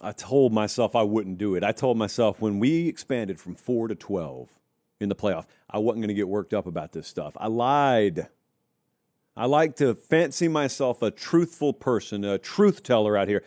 I told myself I wouldn't do it. I told myself when we expanded from 4 to 12 in the playoff, I wasn't going to get worked up about this stuff. I lied. I like to fancy myself a truthful person, a truth teller out here.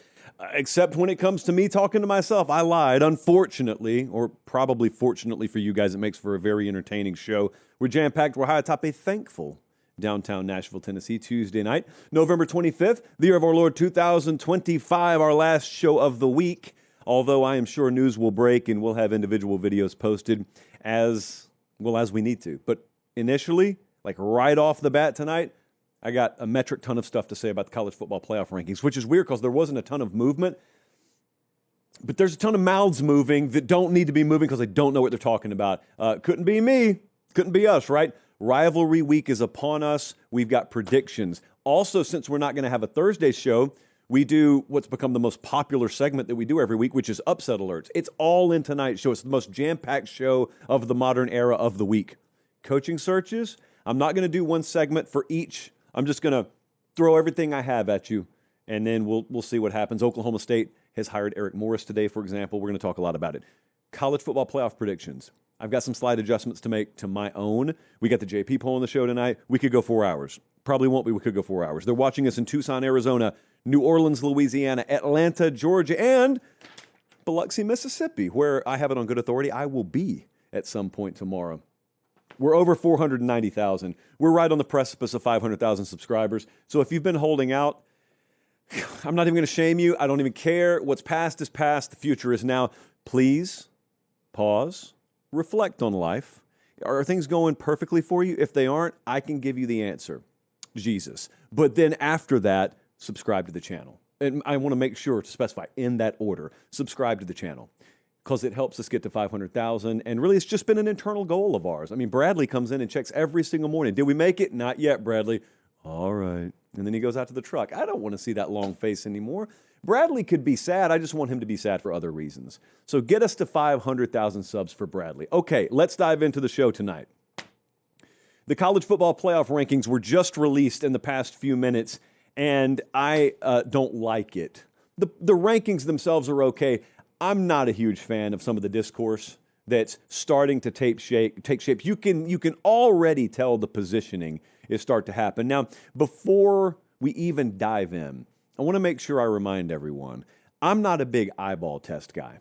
Except when it comes to me talking to myself, I lied. Unfortunately, or probably fortunately for you guys, it makes for a very entertaining show. We're jam-packed. We're high atop a thankful downtown Nashville, Tennessee, Tuesday night, November 25th, the year of our Lord 2025, our last show of the week. Although I am sure news will break and we'll have individual videos posted as well as we need to. But initially, like right off the bat tonight, I got a metric ton of stuff to say about the college football playoff rankings, which is weird because there wasn't a ton of movement. But there's a ton of mouths moving that don't need to be moving because they don't know what they're talking about. Couldn't be me. Couldn't be us, right? Rivalry week is upon us. We've got predictions. Also, since we're not going to have a Thursday show, we do what's become the most popular segment that we do every week, which is Upset Alerts. It's all in tonight's show. It's the most jam-packed show of the modern era of the week. Coaching searches. I'm not going to do one segment for each. I'm just going to throw everything I have at you, and then we'll see what happens. Oklahoma State has hired Eric Morris today, for example. We're going to talk a lot about it. College football playoff predictions. I've got some slight adjustments to make to my own. We got the JP poll on the show tonight. We could go 4 hours. Probably won't be. We could go 4 hours. They're watching us in Tucson, Arizona, New Orleans, Louisiana, Atlanta, Georgia, and Biloxi, Mississippi, where I have it on good authority I will be at some point tomorrow. We're over 490,000. We're right on the precipice of 500,000 subscribers. So if you've been holding out, I'm not even going to shame you. I don't even care. What's past is past. The future is now. Please pause, reflect on life. Are things going perfectly for you? If they aren't, I can give you the answer. Jesus. But then after that, subscribe to the channel. And I want to make sure to specify in that order. Subscribe to the channel, because it helps us get to 500,000. And really, it's just been an internal goal of ours. I mean, Bradley comes in and checks every single morning. Did we make it? Not yet, Bradley. All right. And then he goes out to the truck. I don't want to see that long face anymore. Bradley could be sad. I just want him to be sad for other reasons. So get us to 500,000 subs for Bradley. Okay, let's dive into the show tonight. The college football playoff rankings were just released in the past few minutes, and I don't like it. The rankings themselves are okay. I'm not a huge fan of some of the discourse that's starting to take shape. You can already tell the positioning is start to happen. Now, before we even dive in, I want to make sure I remind everyone, I'm not a big eyeball test guy.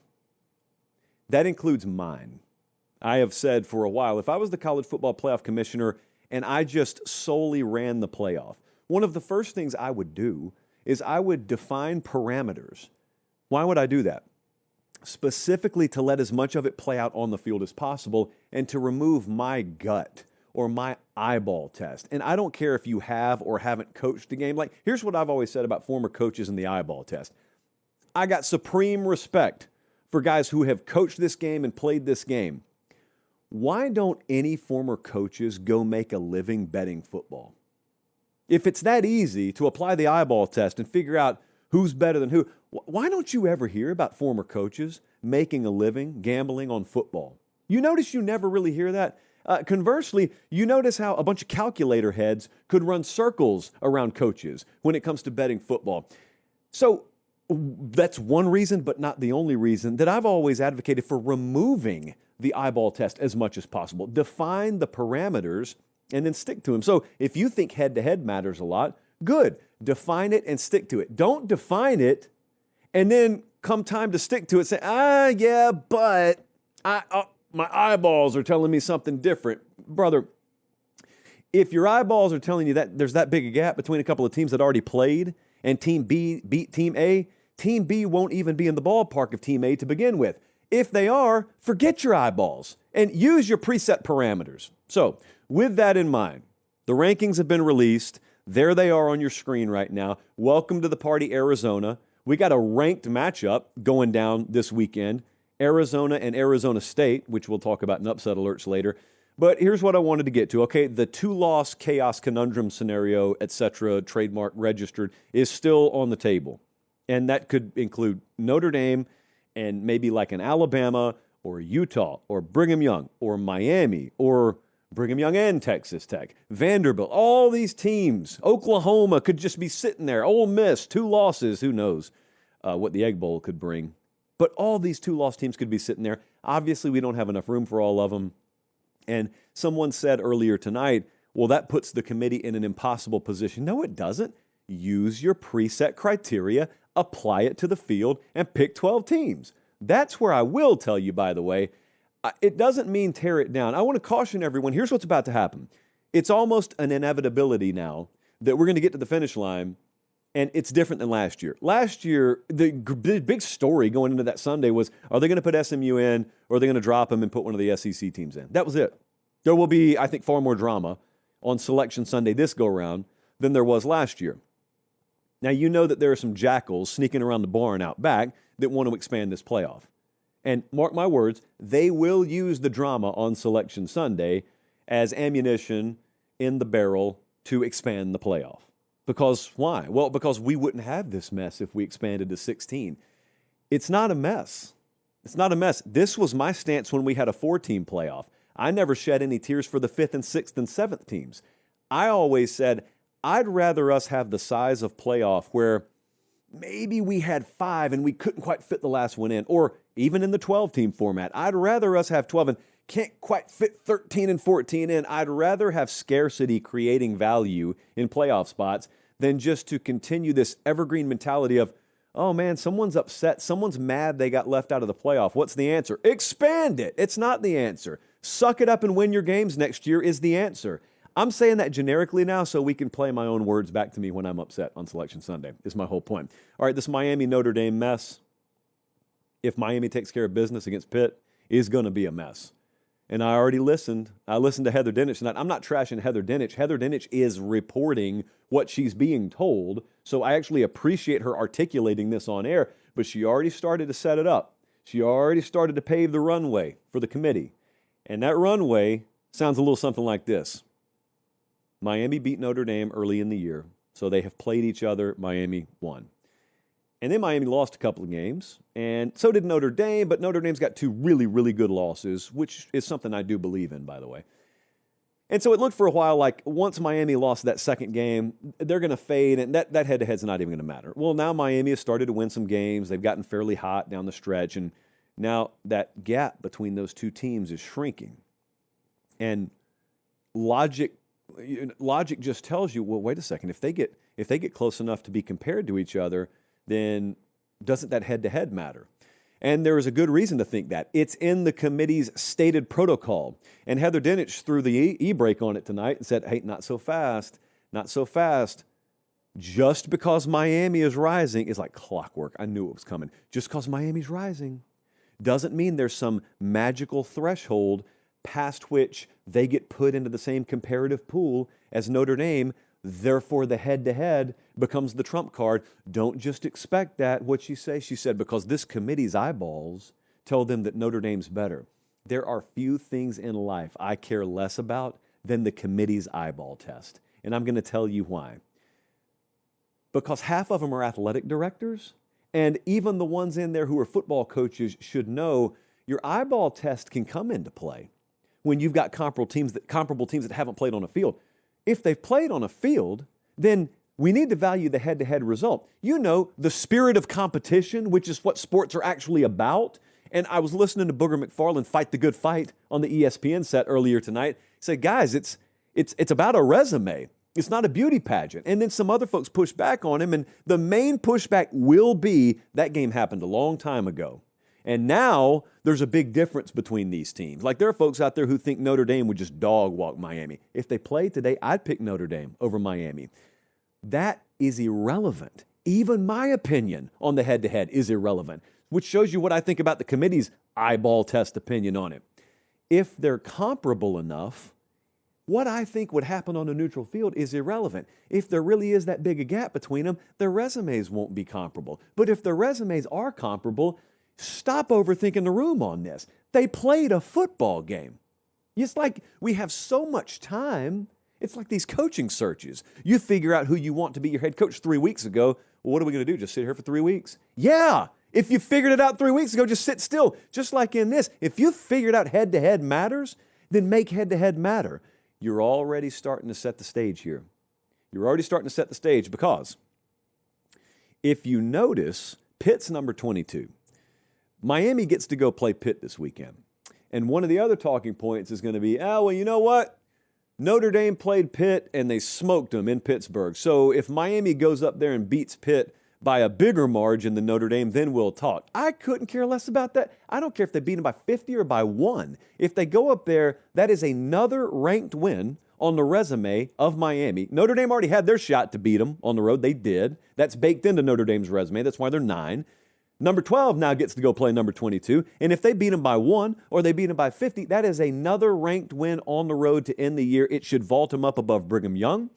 That includes mine. I have said for a while, if I was the college football playoff commissioner and I just solely ran the playoff, one of the first things I would do is I would define parameters. Why would I do that? Specifically to let as much of it play out on the field as possible and to remove my gut or my eyeball test. And I don't care if you have or haven't coached a game. Like, here's what I've always said about former coaches and the eyeball test. I got supreme respect for guys who have coached this game and played this game. Why don't any former coaches go make a living betting football? If it's that easy to apply the eyeball test and figure out who's better than who, why don't you ever hear about former coaches making a living gambling on football? You notice you never really hear that. Conversely, you notice how a bunch of calculator heads could run circles around coaches when it comes to betting football. So that's one reason, but not the only reason, that I've always advocated for removing the eyeball test as much as possible. Define the parameters and then stick to them. So if you think head-to-head matters a lot, good. Define it and stick to it. Don't define it and then come time to stick to it, say, yeah, but my eyeballs are telling me something different. Brother, if your eyeballs are telling you that there's that big a gap between a couple of teams that already played and Team B beat Team A, Team B won't even be in the ballpark of Team A to begin with. If they are, forget your eyeballs and use your preset parameters. So with that in mind, the rankings have been released. There they are on your screen right now. Welcome to the party, Arizona. We got a ranked matchup going down this weekend. Arizona and Arizona State, which we'll talk about in upset alerts later. But here's what I wanted to get to. Okay, the two-loss chaos conundrum scenario, etc., trademark registered, is still on the table. And that could include Notre Dame and maybe like an Alabama or Utah or Brigham Young or Miami or Brigham Young and Texas Tech, Vanderbilt, all these teams. Oklahoma could just be sitting there. Ole Miss, 2 losses. Who knows what the Egg Bowl could bring But all these 2-loss teams could be sitting there. Obviously, we don't have enough room for all of them. And someone said earlier tonight, well, that puts the committee in an impossible position. No, it doesn't. Use your preset criteria, apply it to the field, and pick 12 teams. That's where I will tell you, by the way, it doesn't mean tear it down. I want to caution everyone, here's what's about to happen. It's almost an inevitability now that we're going to get to the finish line, and it's different than last year. Last year, the big story going into that Sunday was, are they going to put SMU in, or are they going to drop them and put one of the SEC teams in? That was it. There will be, I think, far more drama on Selection Sunday this go-around than there was last year. Now, you know that there are some jackals sneaking around the barn out back that want to expand this playoff. And mark my words, they will use the drama on Selection Sunday as ammunition in the barrel to expand the playoff. Because why? Well, because we wouldn't have this mess if we expanded to 16. It's not a mess. It's not a mess. This was my stance when we had a 4-team playoff. I never shed any tears for the 5th and 6th and 7th teams. I always said, I'd rather us have the size of playoff where maybe we had 5 and we couldn't quite fit the last one in, or even in the 12-team format. I'd rather us have 12 and can't quite fit 13 and 14 in. I'd rather have scarcity creating value in playoff spots than just to continue this evergreen mentality of, oh man, someone's upset, someone's mad they got left out of the playoff. What's the answer? Expand it. It's not the answer. Suck it up and win your games next year is the answer. I'm saying that generically now so we can play my own words back to me when I'm upset on Selection Sunday, is my whole point. All right, this Miami-Notre Dame mess, if Miami takes care of business against Pitt, is going to be a mess. And I already listened. I listened to Heather Dinich tonight. I'm not trashing Heather Dinich. Heather Dinich is reporting what she's being told, so I actually appreciate her articulating this on air, but she already started to set it up. She already started to pave the runway for the committee. And that runway sounds a little something like this. Miami beat Notre Dame early in the year, so they have played each other. Miami won. And then Miami lost a couple of games, and so did Notre Dame, but Notre Dame's got 2 really, really good losses, which is something I do believe in, by the way. And so it looked for a while like once Miami lost that second game, they're going to fade, and that head-to-head's not even going to matter. Well, now Miami has started to win some games. They've gotten fairly hot down the stretch, and now that gap between those 2 teams is shrinking. And logic just tells you, well, wait a second, if they get close enough to be compared to each other, then doesn't that head-to-head matter? And there is a good reason to think that. It's in the committee's stated protocol. And Heather Dinich threw the e-brake on it tonight and said, hey, not so fast, not so fast. Just because Miami is rising is like clockwork. I knew it was coming. Just because Miami's rising doesn't mean there's some magical threshold past which they get put into the same comparative pool as Notre Dame. Therefore, the head-to-head becomes the trump card. Don't just expect that. What'd she say? She said, because this committee's eyeballs tell them that Notre Dame's better. There are few things in life I care less about than the committee's eyeball test. And I'm going to tell you why. Because half of them are athletic directors, and even the ones in there who are football coaches should know your eyeball test can come into play when you've got comparable teams that haven't played on a field. If they've played on a field, then we need to value the head-to-head result. You know, the spirit of competition, which is what sports are actually about. And I was listening to Booger McFarland fight the good fight on the ESPN set earlier tonight. He said, guys, it's about a resume. It's not a beauty pageant. And then some other folks push back on him, and the main pushback will be that game happened a long time ago. And now there's a big difference between these teams. Like there are folks out there who think Notre Dame would just dog walk Miami. If they played today, I'd pick Notre Dame over Miami. That is irrelevant. Even my opinion on the head-to-head is irrelevant, which shows you what I think about the committee's eyeball test opinion on it. If they're comparable enough, what I think would happen on a neutral field is irrelevant. If there really is that big a gap between them, their resumes won't be comparable. But if their resumes are comparable, stop overthinking the room on this. They played a football game. It's like we have so much time. It's like these coaching searches. You figure out who you want to be your head coach 3 weeks ago. Well, what are we going to do? Just sit here for 3 weeks? Yeah. If you figured it out 3 weeks ago, just sit still. Just like in this. If you figured out head-to-head matters, then make head-to-head matter. You're already starting to set the stage here. You're already starting to set the stage because if you notice, Pitt's number 22. Miami gets to go play Pitt this weekend. And one of the other talking points is going to be, oh, well, you know what? Notre Dame played Pitt and they smoked them in Pittsburgh. So if Miami goes up there and beats Pitt by a bigger margin than Notre Dame, then we'll talk. I couldn't care less about that. I don't care if they beat them by 50 or by 1. If they go up there, that is another ranked win on the resume of Miami. Notre Dame already had their shot to beat them on the road. They did. That's baked into Notre Dame's resume. That's why they're 9. Number 12 now gets to go play number 22. And if they beat them by 1 or they beat them by 50, that is another ranked win on the road to end the year. It should vault them up above Brigham Young,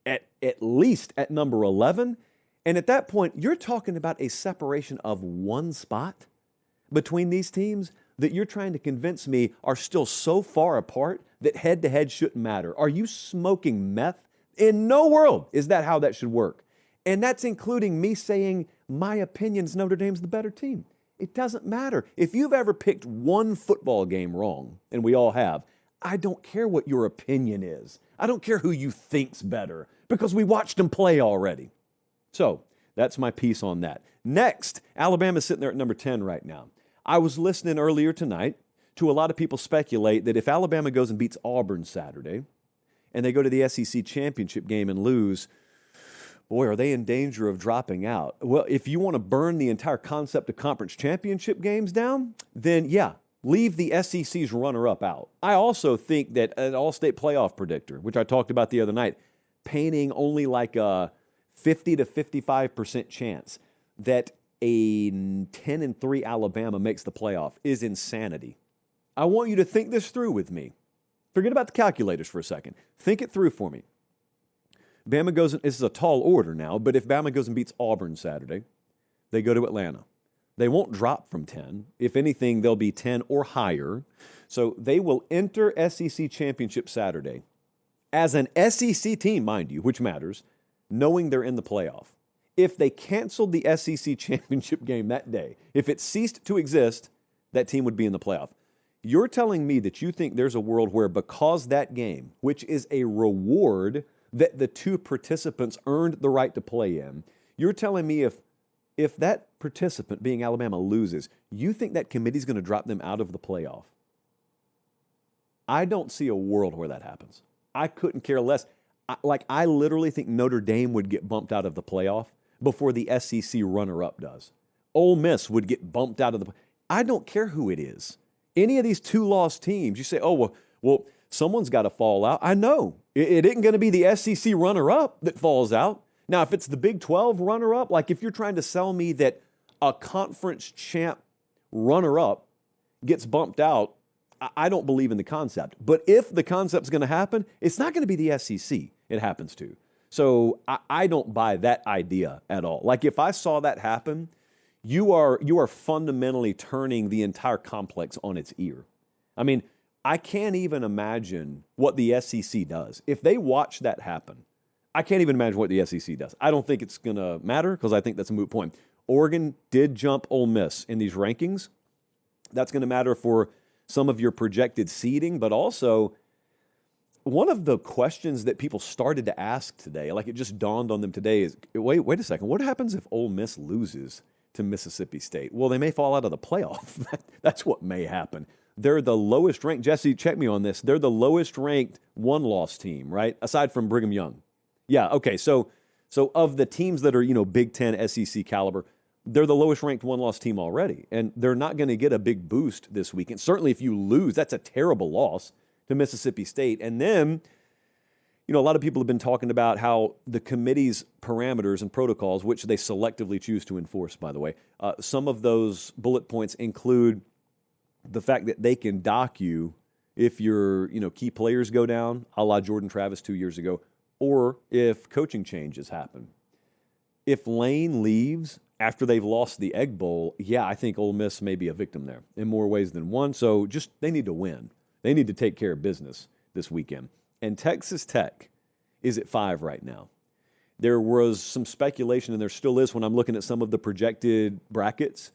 at least at number 11. And at that point, you're talking about a separation of 1 spot between these teams that you're trying to convince me are still so far apart that head-to-head shouldn't matter. Are you smoking meth? In no world is that how that should work. And that's including me saying my opinion is Notre Dame's the better team. It doesn't matter. If you've ever picked one football game wrong, and we all have, I don't care what your opinion is. I don't care who you think's better because we watched them play already. So that's my piece on that. Next, Alabama's sitting there at number 10 right now. I was listening earlier tonight to a lot of people speculate that if Alabama goes and beats Auburn Saturday and they go to the SEC championship game and lose, boy, are they in danger of dropping out. Well, if you want to burn the entire concept of conference championship games down, then yeah, leave the SEC's runner-up out. I also think that an all-state playoff predictor, which I talked about the other night, painting only like a 50 to 55% chance that a 10-3 Alabama makes the playoff is insanity. I want you to think this through with me. Forget about the calculators for a second. Think it through for me. Bama goes, this is a tall order now, but if Bama goes and beats Auburn Saturday, they go to Atlanta. They won't drop from 10. If anything, they'll be 10 or higher. So they will enter SEC championship Saturday as an SEC team, mind you, which matters, knowing they're in the playoff. If they canceled the SEC championship game that day, if it ceased to exist, that team would be in the playoff. You're telling me that you think there's a world where because that game, which is a reward that the two participants earned the right to play in, you're telling me if that participant, being Alabama, loses, you think that committee's going to drop them out of the playoff? I don't see a world where that happens. I couldn't care less. I literally think Notre Dame would get bumped out of the playoff before the SEC runner-up does. Ole Miss would get bumped out of the. I don't care who it is. Any of these 2-loss teams, you say, oh, well, someone's got to fall out. I know. It isn't going to be the SEC runner-up that falls out. Now, if it's the Big 12 runner-up, like if you're trying to sell me that a conference champ runner-up gets bumped out, I don't believe in the concept. But if the concept's going to happen, it's not going to be the SEC it happens to. So I don't buy that idea at all. Like if I saw that happen, you are fundamentally turning the entire complex on its ear. I mean, I can't even imagine what the SEC does. If they watch that happen, I can't even imagine what the SEC does. I don't think it's going to matter because I think that's a moot point. Oregon did jump Ole Miss in these rankings. That's going to matter for some of your projected seeding, but also one of the questions that people started to ask today, like it just dawned on them today, is, wait a second, what happens if Ole Miss loses to Mississippi State? Well, they may fall out of the playoff. That's what may happen. They're the lowest ranked, Jesse, check me on this, they're the lowest ranked one-loss team, right? Aside from Brigham Young. Yeah, okay, so of the teams that are, Big Ten, SEC caliber, they're the lowest ranked one-loss team already, and they're not going to get a big boost this weekend. Certainly if you lose, that's a terrible loss to Mississippi State. And then, a lot of people have been talking about how the committee's parameters and protocols, which they selectively choose to enforce, by the way, some of those bullet points include the fact that they can dock you if your key players go down, a la Jordan Travis 2 years ago, or if coaching changes happen. If Lane leaves after they've lost the Egg Bowl, yeah, I think Ole Miss may be a victim there in more ways than one. So they need to win. They need to take care of business this weekend. And Texas Tech is at 5 right now. There was some speculation, and there still is when I'm looking at some of the projected brackets.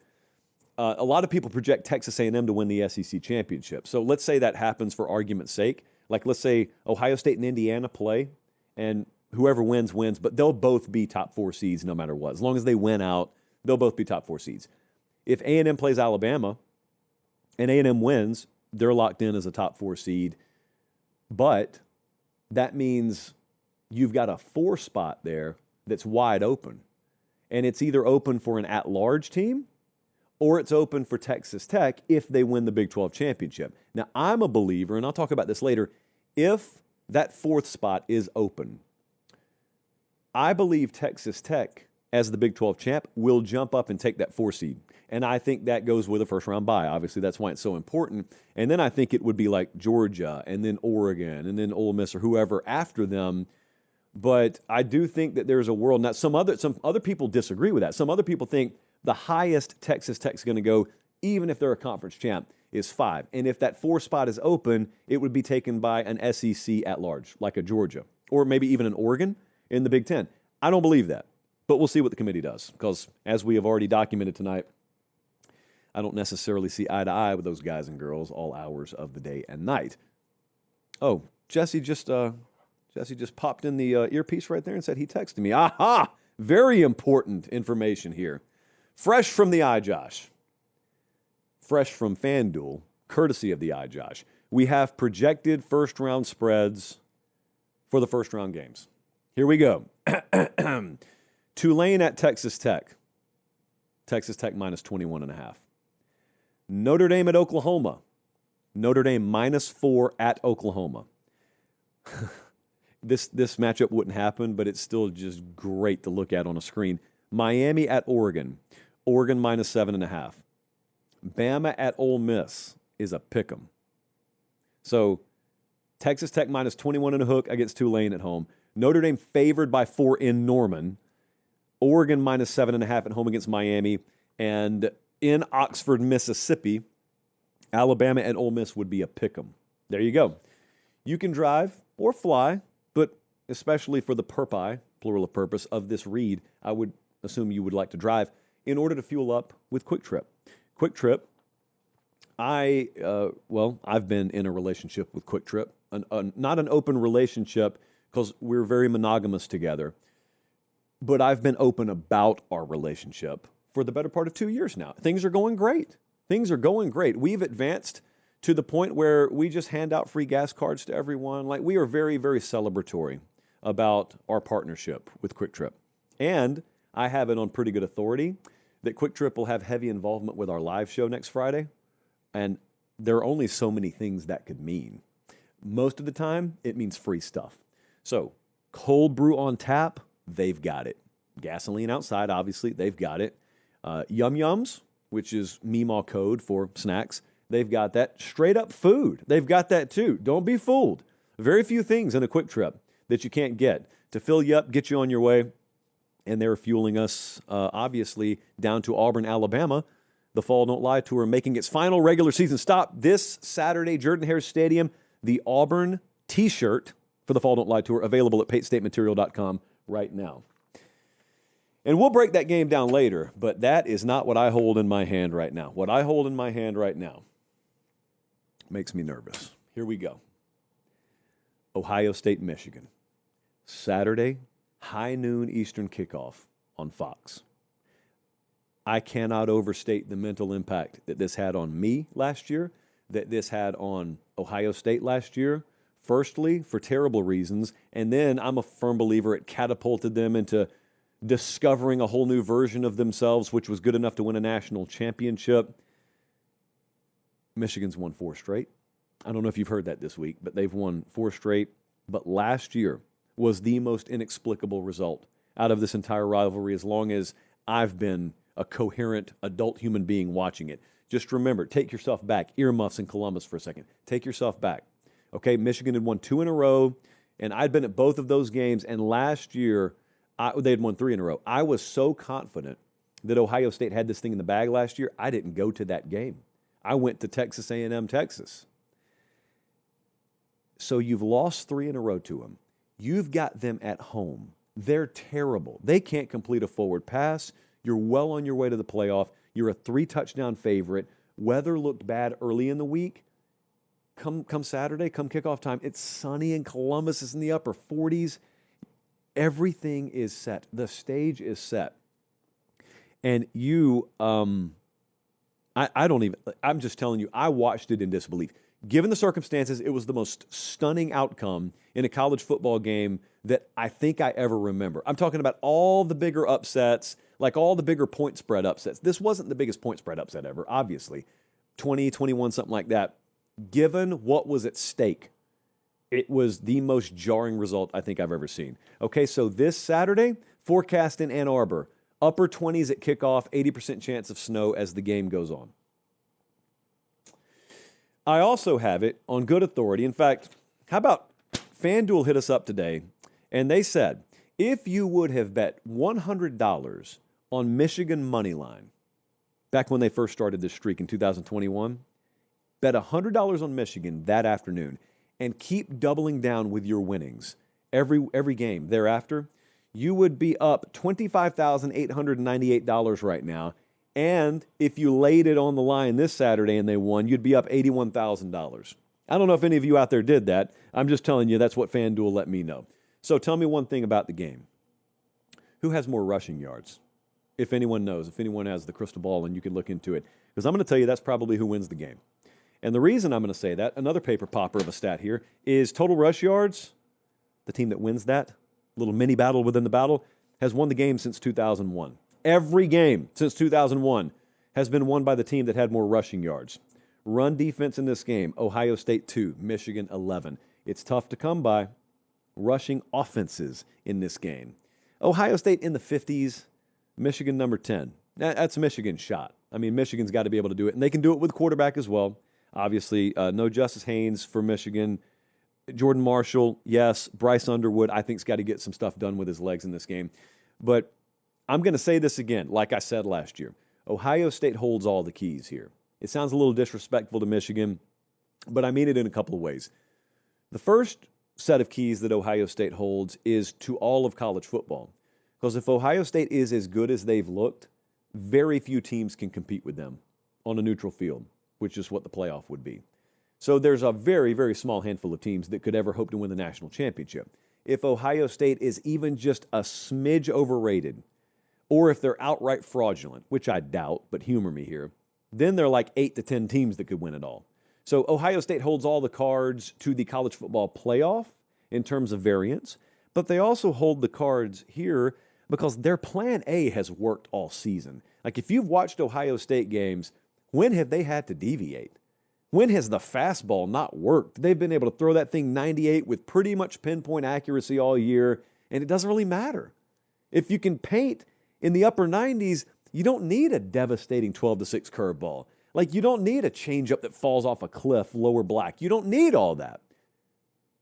A lot of people project Texas A&M to win the SEC championship. So let's say that happens for argument's sake. Like let's say Ohio State and Indiana play, and whoever wins, but they'll both be top 4 seeds no matter what. As long as they win out, they'll both be top 4 seeds. If A&M plays Alabama and A&M wins, they're locked in as a top 4 seed. But that means you've got a 4 spot there that's wide open. And it's either open for an at-large team or it's open for Texas Tech if they win the Big 12 championship. Now, I'm a believer, and I'll talk about this later, if that 4th spot is open, I believe Texas Tech, as the Big 12 champ, will jump up and take that 4 seed. And I think that goes with a first-round bye. Obviously, that's why it's so important. And then I think it would be like Georgia and then Oregon and then Ole Miss or whoever after them. But I do think that there's a world. Now, some other people disagree with that. Some other people think the highest Texas Tech's going to go, even if they're a conference champ, is 5. And if that 4 spot is open, it would be taken by an SEC at large, like a Georgia, or maybe even an Oregon in the Big 10. I don't believe that. But we'll see what the committee does, because as we have already documented tonight, I don't necessarily see eye to eye with those guys and girls all hours of the day and night. Oh, Jesse just popped in the earpiece right there and said he texted me. Aha! Very important information here. Fresh from the iJosh. Fresh from FanDuel, courtesy of the iJosh. We have projected first-round spreads for the first-round games. Here we go. Tulane at Texas Tech. Texas Tech minus 21.5. Notre Dame at Oklahoma. Notre Dame minus 4 at Oklahoma. This matchup wouldn't happen, but it's still just great to look at on a screen. Miami at Oregon. Oregon minus 7.5. Bama at Ole Miss is a pick'em. So Texas Tech minus 21.5 against Tulane at home. Notre Dame favored by 4 in Norman. Oregon minus 7.5 at home against Miami. And in Oxford, Mississippi, Alabama and Ole Miss would be a pick'em. There you go. You can drive or fly, but especially for the purpose, plural of purpose, of this read, I would assume you would like to drive in order to fuel up with QuickTrip. QuickTrip, I've been in a relationship with QuickTrip, not an open relationship because we're very monogamous together, but I've been open about our relationship for the better part of 2 years now. Things are going great. Things are going great. We've advanced to the point where we just hand out free gas cards to everyone. Like, we are very, very celebratory about our partnership with QuickTrip. And I have it on pretty good authority that QuickTrip will have heavy involvement with our live show next Friday. And there are only so many things that could mean. Most of the time, it means free stuff. So, cold brew on tap, they've got it. Gasoline outside, obviously, they've got it. Yum Yums, which is Meemaw code for snacks, they've got that. Straight up food, they've got that too. Don't be fooled. Very few things in a QuickTrip that you can't get to fill you up, get you on your way. And they're fueling us, obviously, down to Auburn, Alabama. The Fall Don't Lie Tour making its final regular season stop this Saturday, Jordan-Hare Stadium. The Auburn T-shirt for the Fall Don't Lie Tour available at patestateMaterial.com right now. And we'll break that game down later, but that is not what I hold in my hand right now. What I hold in my hand right now makes me nervous. Here we go. Ohio State, Michigan. Saturday, high noon Eastern kickoff on Fox. I cannot overstate the mental impact that this had on me last year, that this had on Ohio State last year. Firstly, for terrible reasons, and then I'm a firm believer it catapulted them into discovering a whole new version of themselves, which was good enough to win a national championship. Michigan's won 4 straight. I don't know if you've heard that this week, but they've won 4 straight. But last year was the most inexplicable result out of this entire rivalry as long as I've been a coherent adult human being watching it. Just remember, take yourself back. Earmuffs in Columbus for a second. Take yourself back. Okay, Michigan had won 2 in a row, and I'd been at both of those games, and last year they had won 3 in a row. I was so confident that Ohio State had this thing in the bag last year, I didn't go to that game. I went to Texas A&M, Texas. So you've lost 3 in a row to them. You've got them at home. They're terrible. They can't complete a forward pass. You're well on your way to the playoff. You're a 3-touchdown favorite. Weather looked bad early in the week. Come Saturday, come kickoff time, it's sunny in Columbus. It's in the upper 40s. Everything is set. The stage is set. And you I don't even, I'm just telling you, I watched it in disbelief. Given the circumstances, it was the most stunning outcome in a college football game that I think I ever remember. I'm talking about all the bigger upsets, like all the bigger point spread upsets. This wasn't the biggest point spread upset ever, obviously. 20, 21, something like that. Given what was at stake, it was the most jarring result I think I've ever seen. Okay, so this Saturday, forecast in Ann Arbor, upper 20s at kickoff, 80% chance of snow as the game goes on. I also have it on good authority. In fact, how about FanDuel hit us up today, and they said, if you would have bet $100 on Michigan money line back when they first started this streak in 2021, bet $100 on Michigan that afternoon and keep doubling down with your winnings every game thereafter, you would be up $25,898 right now. And if you laid it on the line this Saturday and they won, you'd be up $81,000. I don't know if any of you out there did that. I'm just telling you that's what FanDuel let me know. So tell me one thing about the game. Who has more rushing yards? If anyone knows, if anyone has the crystal ball and you can look into it. Because I'm going to tell you that's probably who wins the game. And the reason I'm going to say that, another paper popper of a stat here, is total rush yards. The team that wins that little mini battle within the battle has won the game since 2001. Every game since 2001 has been won by the team that had more rushing yards. Run defense in this game, Ohio State 2, Michigan 11. It's tough to come by. Rushing offenses in this game. Ohio State in the 50s, Michigan number 10. That's Michigan's shot. I mean, Michigan's got to be able to do it, and they can do it with quarterback as well. Obviously, no Justice Haynes for Michigan. Jordan Marshall, yes. Bryce Underwood, I think, has got to get some stuff done with his legs in this game. But I'm going to say this again, like I said last year. Ohio State holds all the keys here. It sounds a little disrespectful to Michigan, but I mean it in a couple of ways. The first set of keys that Ohio State holds is to all of college football. Because if Ohio State is as good as they've looked, very few teams can compete with them on a neutral field, which is what the playoff would be. So there's a very, very small handful of teams that could ever hope to win the national championship. If Ohio State is even just a smidge overrated, or if they're outright fraudulent, which I doubt, but humor me here, then they're like 8 to 10 teams that could win it all. So Ohio State holds all the cards to the college football playoff in terms of variance, but they also hold the cards here because their plan A has worked all season. Like if you've watched Ohio State games, when have they had to deviate? When has the fastball not worked? They've been able to throw that thing 98 with pretty much pinpoint accuracy all year, and it doesn't really matter. If you can paint in the upper 90s, you don't need a devastating 12-6 curveball. Like, you don't need a changeup that falls off a cliff, lower black. You don't need all that.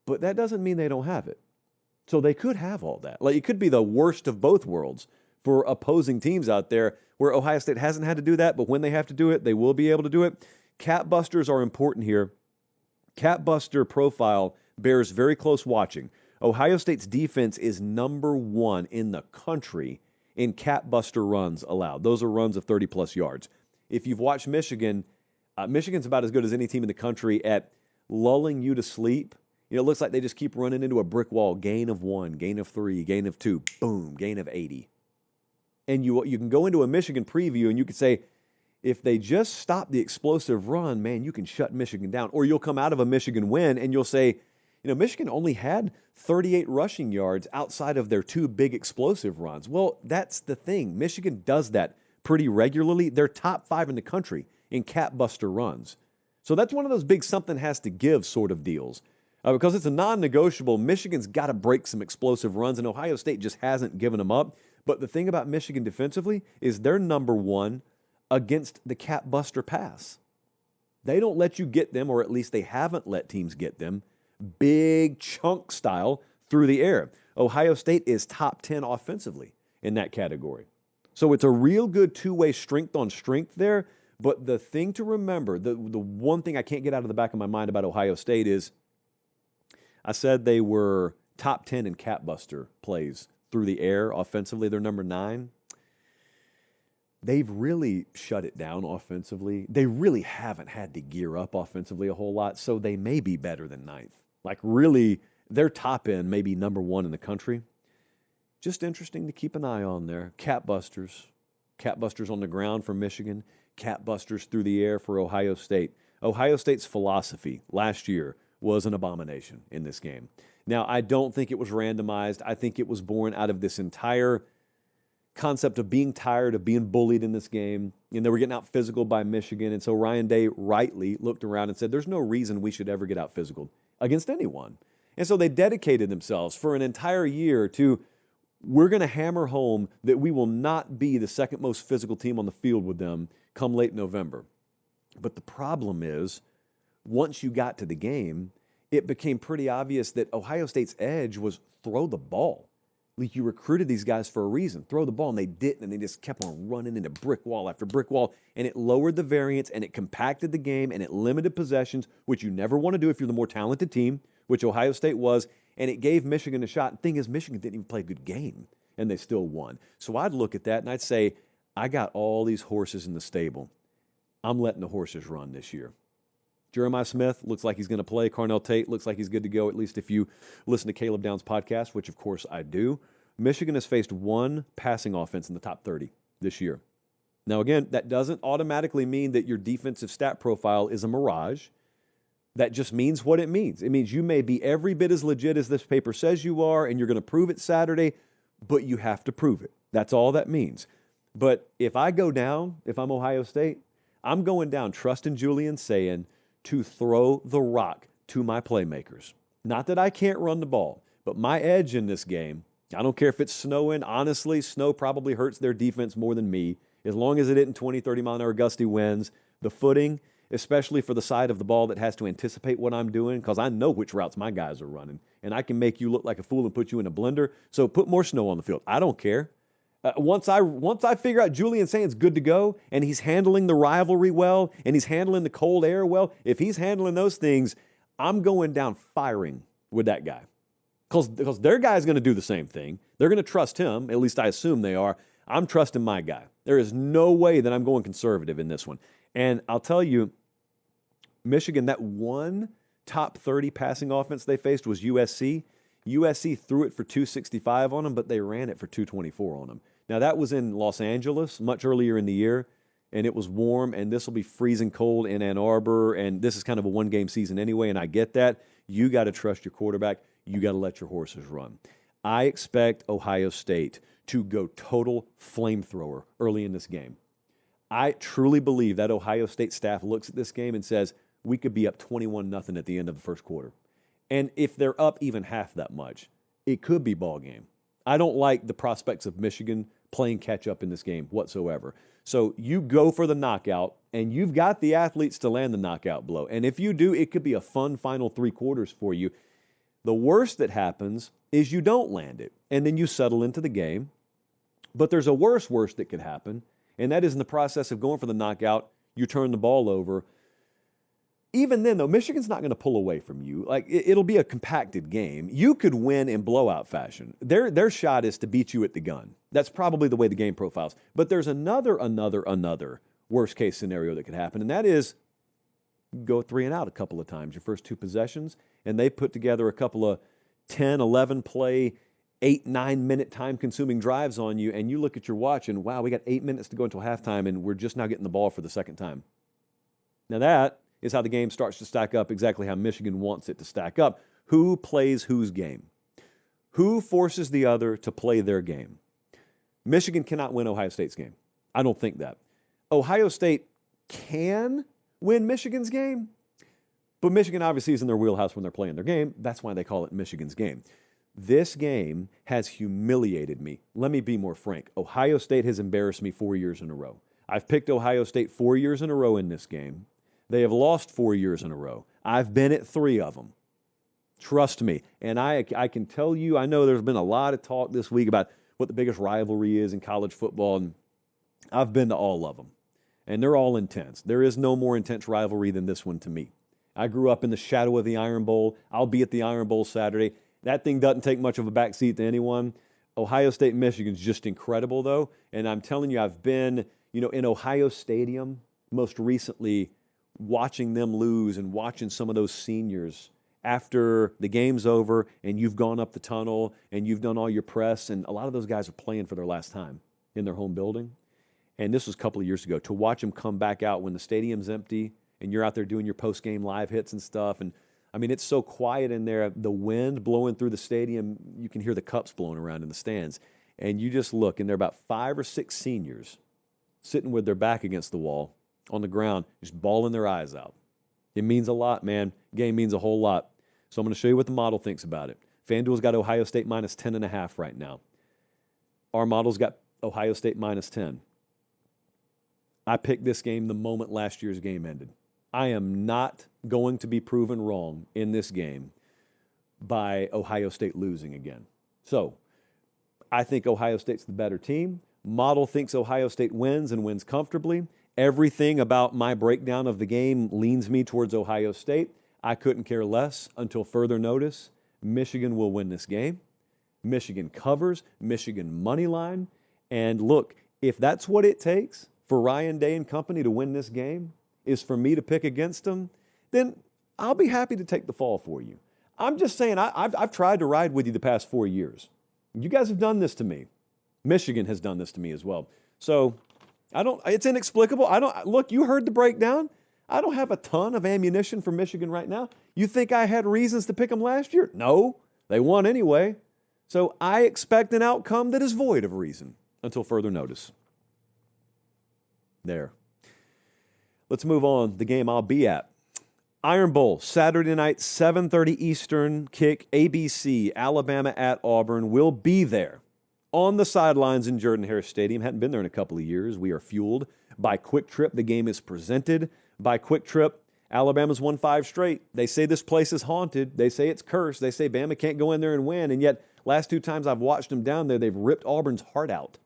But that doesn't mean they don't have it. So they could have all that. Like, it could be the worst of both worlds for opposing teams out there where Ohio State hasn't had to do that, but when they have to do it, they will be able to do it. Cap busters are important here. Cap buster profile bears very close watching. Ohio State's defense is number 1 in the country in cap buster runs allowed. Those are runs of 30-plus yards. If you've watched Michigan, Michigan's about as good as any team in the country at lulling you to sleep. You know, it looks like they just keep running into a brick wall. Gain of 1, gain of 3, gain of 2, boom, gain of 80. And you can go into a Michigan preview and you could say, if they just stop the explosive run, man, you can shut Michigan down. Or you'll come out of a Michigan win and you'll say, you know, Michigan only had 38 rushing yards outside of their 2 big explosive runs. Well, that's the thing. Michigan does that pretty regularly. They're top 5 in the country in cap buster runs. So that's one of those big something has to give sort of deals. Because it's a non-negotiable. Michigan's got to break some explosive runs, and Ohio State just hasn't given them up. But the thing about Michigan defensively is they're number 1 against the cap buster pass. They don't let you get them, or at least they haven't let teams get them, big chunk style through the air. Ohio State is top 10 offensively in that category. So it's a real good two-way strength on strength there. But the thing to remember, the one thing I can't get out of the back of my mind about Ohio State is I said they were top 10 in cap buster plays through the air offensively. They're number 9. They've really shut it down offensively. They really haven't had to gear up offensively a whole lot, so they may be better than 9th. Like, really, their top end may be number 1 in the country. Just interesting to keep an eye on there. Cap busters on the ground for Michigan. cap busters through the air for Ohio State. Ohio State's philosophy last year was an abomination in this game. Now, I don't think it was randomized. I think it was born out of this entire concept of being tired of being bullied in this game. And they were getting out physical by Michigan. And so Ryan Day rightly looked around and said, there's no reason we should ever get out physical against anyone. And so they dedicated themselves for an entire year to, we're going to hammer home that we will not be the second most physical team on the field with them come late November. But the problem is, once you got to the game, it became pretty obvious that Ohio State's edge was throw the ball. Like, you recruited these guys for a reason. Throw the ball, and they didn't, and they just kept on running into brick wall after brick wall, and it lowered the variance, and it compacted the game, and it limited possessions, which you never want to do if you're the more talented team, which Ohio State was, and it gave Michigan a shot. The thing is, Michigan didn't even play a good game, and they still won. So I'd look at that, and I'd say, I got all these horses in the stable. I'm letting the horses run this year. Jeremiah Smith looks like he's going to play. Carnell Tate looks like he's good to go, at least if you listen to Caleb Downs' podcast, which, of course, I do. Michigan has faced one passing offense in the top 30 this year. Now, again, that doesn't automatically mean that your defensive stat profile is a mirage. That just means what it means. It means you may be every bit as legit as this paper says you are, and you're going to prove it Saturday, but you have to prove it. That's all that means. But if I go down, if I'm Ohio State, I'm going down trusting Julian saying to throw the rock to my playmakers. Not that I can't run the ball, but my edge in this game, I don't care if it's snowing. Honestly, snow probably hurts their defense more than me. As long as it isn't 20, 30-mile-an-hour gusty winds, the footing, especially for the side of the ball that has to anticipate what I'm doing, because I know which routes my guys are running, and I can make you look like a fool and put you in a blender. So put more snow on the field. I don't care. Once I figure out Julian saying it's good to go, and he's handling the rivalry well, and he's handling the cold air well, if he's handling those things, I'm going down firing with that guy. Because their guy's going to do the same thing. They're going to trust him. At least I assume they are. I'm trusting my guy. There is no way that I'm going conservative in this one. And I'll tell you, Michigan, that one top 30 passing offense they faced was USC. USC threw it for 265 on them, but they ran it for 224 on them. Now, that was in Los Angeles much earlier in the year, and it was warm, and this will be freezing cold in Ann Arbor, and this is kind of a one-game season anyway, and I get that. You got to trust your quarterback. You got to let your horses run. I expect Ohio State to go total flamethrower early in this game. I truly believe that Ohio State staff looks at this game and says, we could be up 21-0 at the end of the first quarter. And if they're up even half that much, it could be ball game. I don't like the prospects of Michigan playing catch-up in this game whatsoever. So you go for the knockout, and you've got the athletes to land the knockout blow. And if you do, it could be a fun final three quarters for you. The worst that happens is you don't land it, and then you settle into the game. But there's a worse that could happen, and that is in the process of going for the knockout, you turn the ball over. Even then, though, Michigan's not going to pull away from you. Like, it'll be a compacted game. You could win in blowout fashion. Their shot is to beat you at the gun. That's probably the way the game profiles. But there's another worst-case scenario that could happen, and that is go 3 and out a couple of times, your first two possessions, and they put together a couple of 10, 11-play, 8, 9-minute time-consuming drives on you, and you look at your watch and, wow, we got 8 minutes to go until halftime, and we're just now getting the ball for the second time. Now that is how the game starts to stack up exactly how Michigan wants it to stack up. Who plays whose game? Who forces the other to play their game? Michigan cannot win Ohio State's game. I don't think that. Ohio State can win Michigan's game, but Michigan obviously is in their wheelhouse when they're playing their game. That's why they call it Michigan's game. This game has humiliated me. Let me be more frank. Ohio State has embarrassed me 4 years in a row. I've picked Ohio State 4 years in a row in this game. They have lost 4 years in a row. I've been at 3 of them. Trust me. And I can tell you, I know there's been a lot of talk this week about what the biggest rivalry is in college football, and I've been to all of them. And they're all intense. There is no more intense rivalry than this one to me. I grew up in the shadow of the Iron Bowl. I'll be at the Iron Bowl Saturday. That thing doesn't take much of a backseat to anyone. Ohio State and Michigan's just incredible, though. And I'm telling you, I've been, in Ohio Stadium most recently watching them lose and watching some of those seniors after the game's over and you've gone up the tunnel and you've done all your press, and a lot of those guys are playing for their last time in their home building. and this was a couple of years ago, to watch them come back out when the stadium's empty and you're out there doing your post-game live hits and stuff. And, I mean, it's so quiet in there. The wind blowing through the stadium, you can hear the cups blowing around in the stands. And you just look, and there are about 5 or 6 seniors sitting with their back against the wall on the ground, just bawling their eyes out. It means a lot, man. Game means a whole lot. So I'm going to show you what the model thinks about it. FanDuel's got Ohio State minus 10.5 right now. Our model's got Ohio State minus 10. I picked this game the moment last year's game ended. I am not going to be proven wrong in this game by Ohio State losing again. So I think Ohio State's the better team. Model thinks Ohio State wins and wins comfortably. Everything about my breakdown of the game leans me towards Ohio State. I couldn't care less until further notice. Michigan will win this game. Michigan covers. Michigan money line. And look, if that's what it takes for Ryan Day and company to win this game, is for me to pick against them, then I'll be happy to take the fall for you. I'm just saying, I've tried to ride with you the past 4 years. You guys have done this to me. Michigan has done this to me as well. So it's inexplicable. Look, you heard the breakdown. I don't have a ton of ammunition for Michigan right now. You think I had reasons to pick them last year? No, they won anyway. So I expect an outcome that is void of reason until further notice. There. Let's move on. The game I'll be at. Iron Bowl, Saturday night, 7:30 Eastern, kick, ABC, Alabama at Auburn. We'll be there on the sidelines in Jordan-Hare Stadium. Hadn't been there in a couple of years. We are fueled by QuickTrip. The game is presented by QuickTrip. Alabama's won 5 straight. They say this place is haunted. They say it's cursed. They say Bama can't go in there and win. And yet, last 2 times I've watched them down there, they've ripped Auburn's heart out.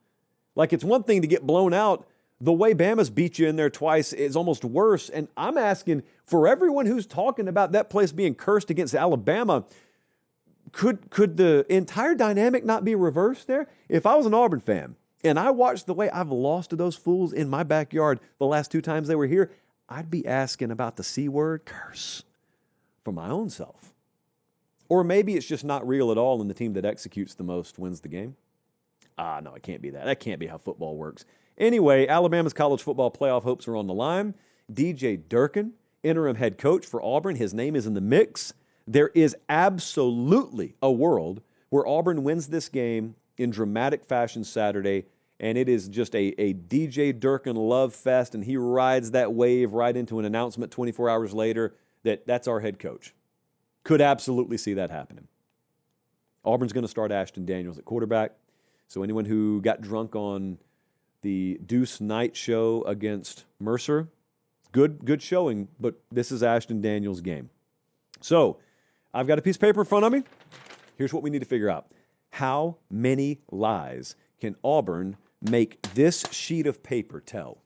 Like, it's one thing to get blown out. The way Bama's beat you in there twice is almost worse. And I'm asking, for everyone who's talking about that place being cursed against Alabama, could the entire dynamic not be reversed there? If I was an Auburn fan and I watched the way I've lost to those fools in my backyard the last 2 times they were here, I'd be asking about the C word, curse, for my own self. Or maybe it's just not real at all and the team that executes the most wins the game. No, it can't be that. That can't be how football works. Anyway, Alabama's college football playoff hopes are on the line. DJ Durkin, interim head coach for Auburn, his name is in the mix. There is absolutely a world where Auburn wins this game in dramatic fashion Saturday, and it is just a DJ Durkin love fest, and he rides that wave right into an announcement 24 hours later that's our head coach. Could absolutely see that happening. Auburn's going to start Ashton Daniels at quarterback, so anyone who got drunk on the Deuce Night show against Mercer, good showing, but this is Ashton Daniels' game. So I've got a piece of paper in front of me. Here's what we need to figure out. How many lies can Auburn make this sheet of paper tell?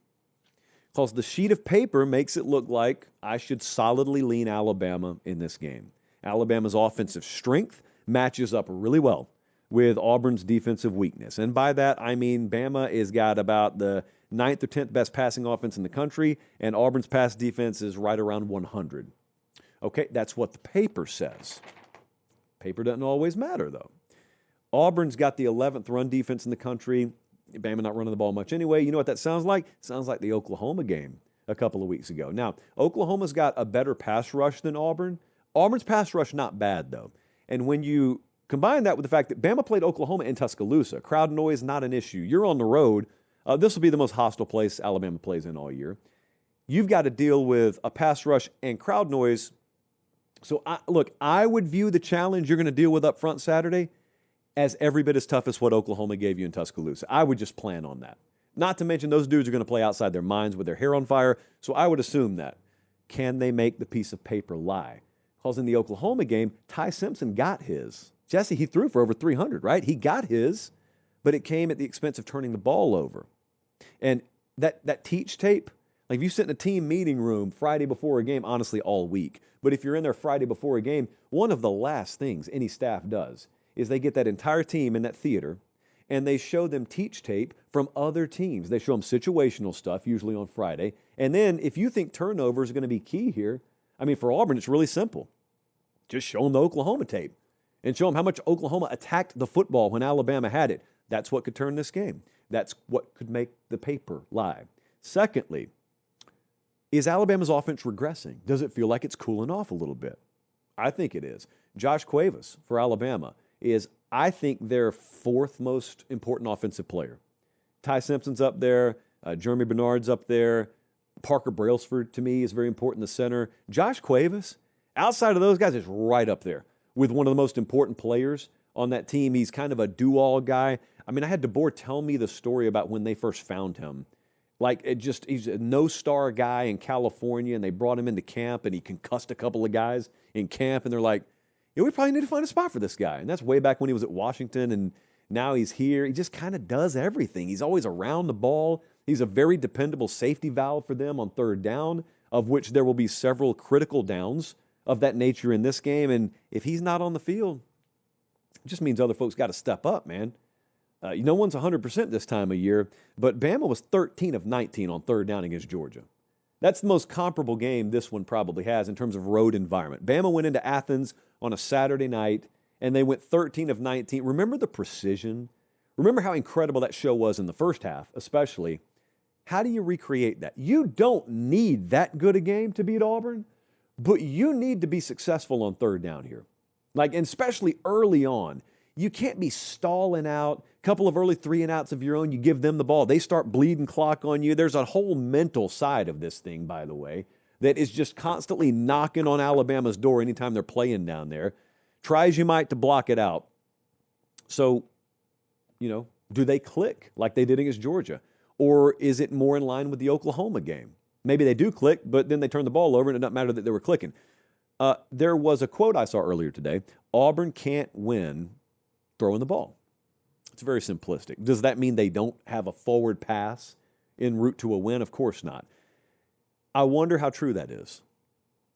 Because the sheet of paper makes it look like I should solidly lean Alabama in this game. Alabama's offensive strength matches up really well with Auburn's defensive weakness. And by that, I mean Bama has got about the 9th or 10th best passing offense in the country, and Auburn's pass defense is right around 100. Okay, that's what the paper says. Paper doesn't always matter, though. Auburn's got the 11th run defense in the country. Bama not running the ball much anyway. You know what that sounds like? It sounds like the Oklahoma game a couple of weeks ago. Now, Oklahoma's got a better pass rush than Auburn. Auburn's pass rush not bad, though. And when you combine that with the fact that Bama played Oklahoma in Tuscaloosa, crowd noise not an issue. You're on the road. This will be the most hostile place Alabama plays in all year. You've got to deal with a pass rush and crowd noise. So, I would view the challenge you're going to deal with up front Saturday as every bit as tough as what Oklahoma gave you in Tuscaloosa. I would just plan on that. Not to mention those dudes are going to play outside their minds with their hair on fire, so I would assume that. Can they make the piece of paper lie? Because in the Oklahoma game, Ty Simpson got his. Jesse, he threw for over 300, right? He got his, but it came at the expense of turning the ball over. And that teach tape, like if you sit in a team meeting room Friday before a game, honestly all week, but if you're in there Friday before a game, one of the last things any staff does is they get that entire team in that theater and they show them teach tape from other teams. They show them situational stuff, usually on Friday. And then if you think turnovers are going to be key here, I mean, for Auburn, it's really simple. Just show them the Oklahoma tape and show them how much Oklahoma attacked the football when Alabama had it. That's what could turn this game. That's what could make the paper lie. Secondly, is Alabama's offense regressing? Does it feel like it's cooling off a little bit? I think it is. Josh Cuevas for Alabama is, I think, their fourth most important offensive player. Ty Simpson's up there. Jeremy Bernard's up there. Parker Brailsford, to me, is very important in the center. Josh Cuevas, outside of those guys, is right up there with one of the most important players on that team. He's kind of a do-all guy. I mean, I had DeBoer tell me the story about when they first found him. Like, he's a no-star guy in California, and they brought him into camp, and he concussed a couple of guys in camp, and they're like, yeah, we probably need to find a spot for this guy. And that's way back when he was at Washington, and now he's here. He just kind of does everything. He's always around the ball. He's a very dependable safety valve for them on third down, of which there will be several critical downs of that nature in this game. And if he's not on the field, it just means other folks got to step up, man. No one's 100% this time of year, but Bama was 13 of 19 on third down against Georgia. That's the most comparable game this one probably has in terms of road environment. Bama went into Athens on a Saturday night, and they went 13 of 19. Remember the precision? Remember how incredible that show was in the first half, especially. How do you recreate that? You don't need that good a game to beat Auburn, but you need to be successful on third down here. Like, and especially early on. You can't be stalling out, a couple of early 3-and-outs of your own. You give them the ball. They start bleeding clock on you. There's a whole mental side of this thing, by the way, that is just constantly knocking on Alabama's door anytime they're playing down there. Try as you might to block it out. So, do they click like they did against Georgia? Or is it more in line with the Oklahoma game? Maybe they do click, but then they turn the ball over and it doesn't matter that they were clicking. There was a quote I saw earlier today. Auburn can't win throwing the ball. It's very simplistic. Does that mean they don't have a forward pass en route to a win? Of course not. I wonder how true that is.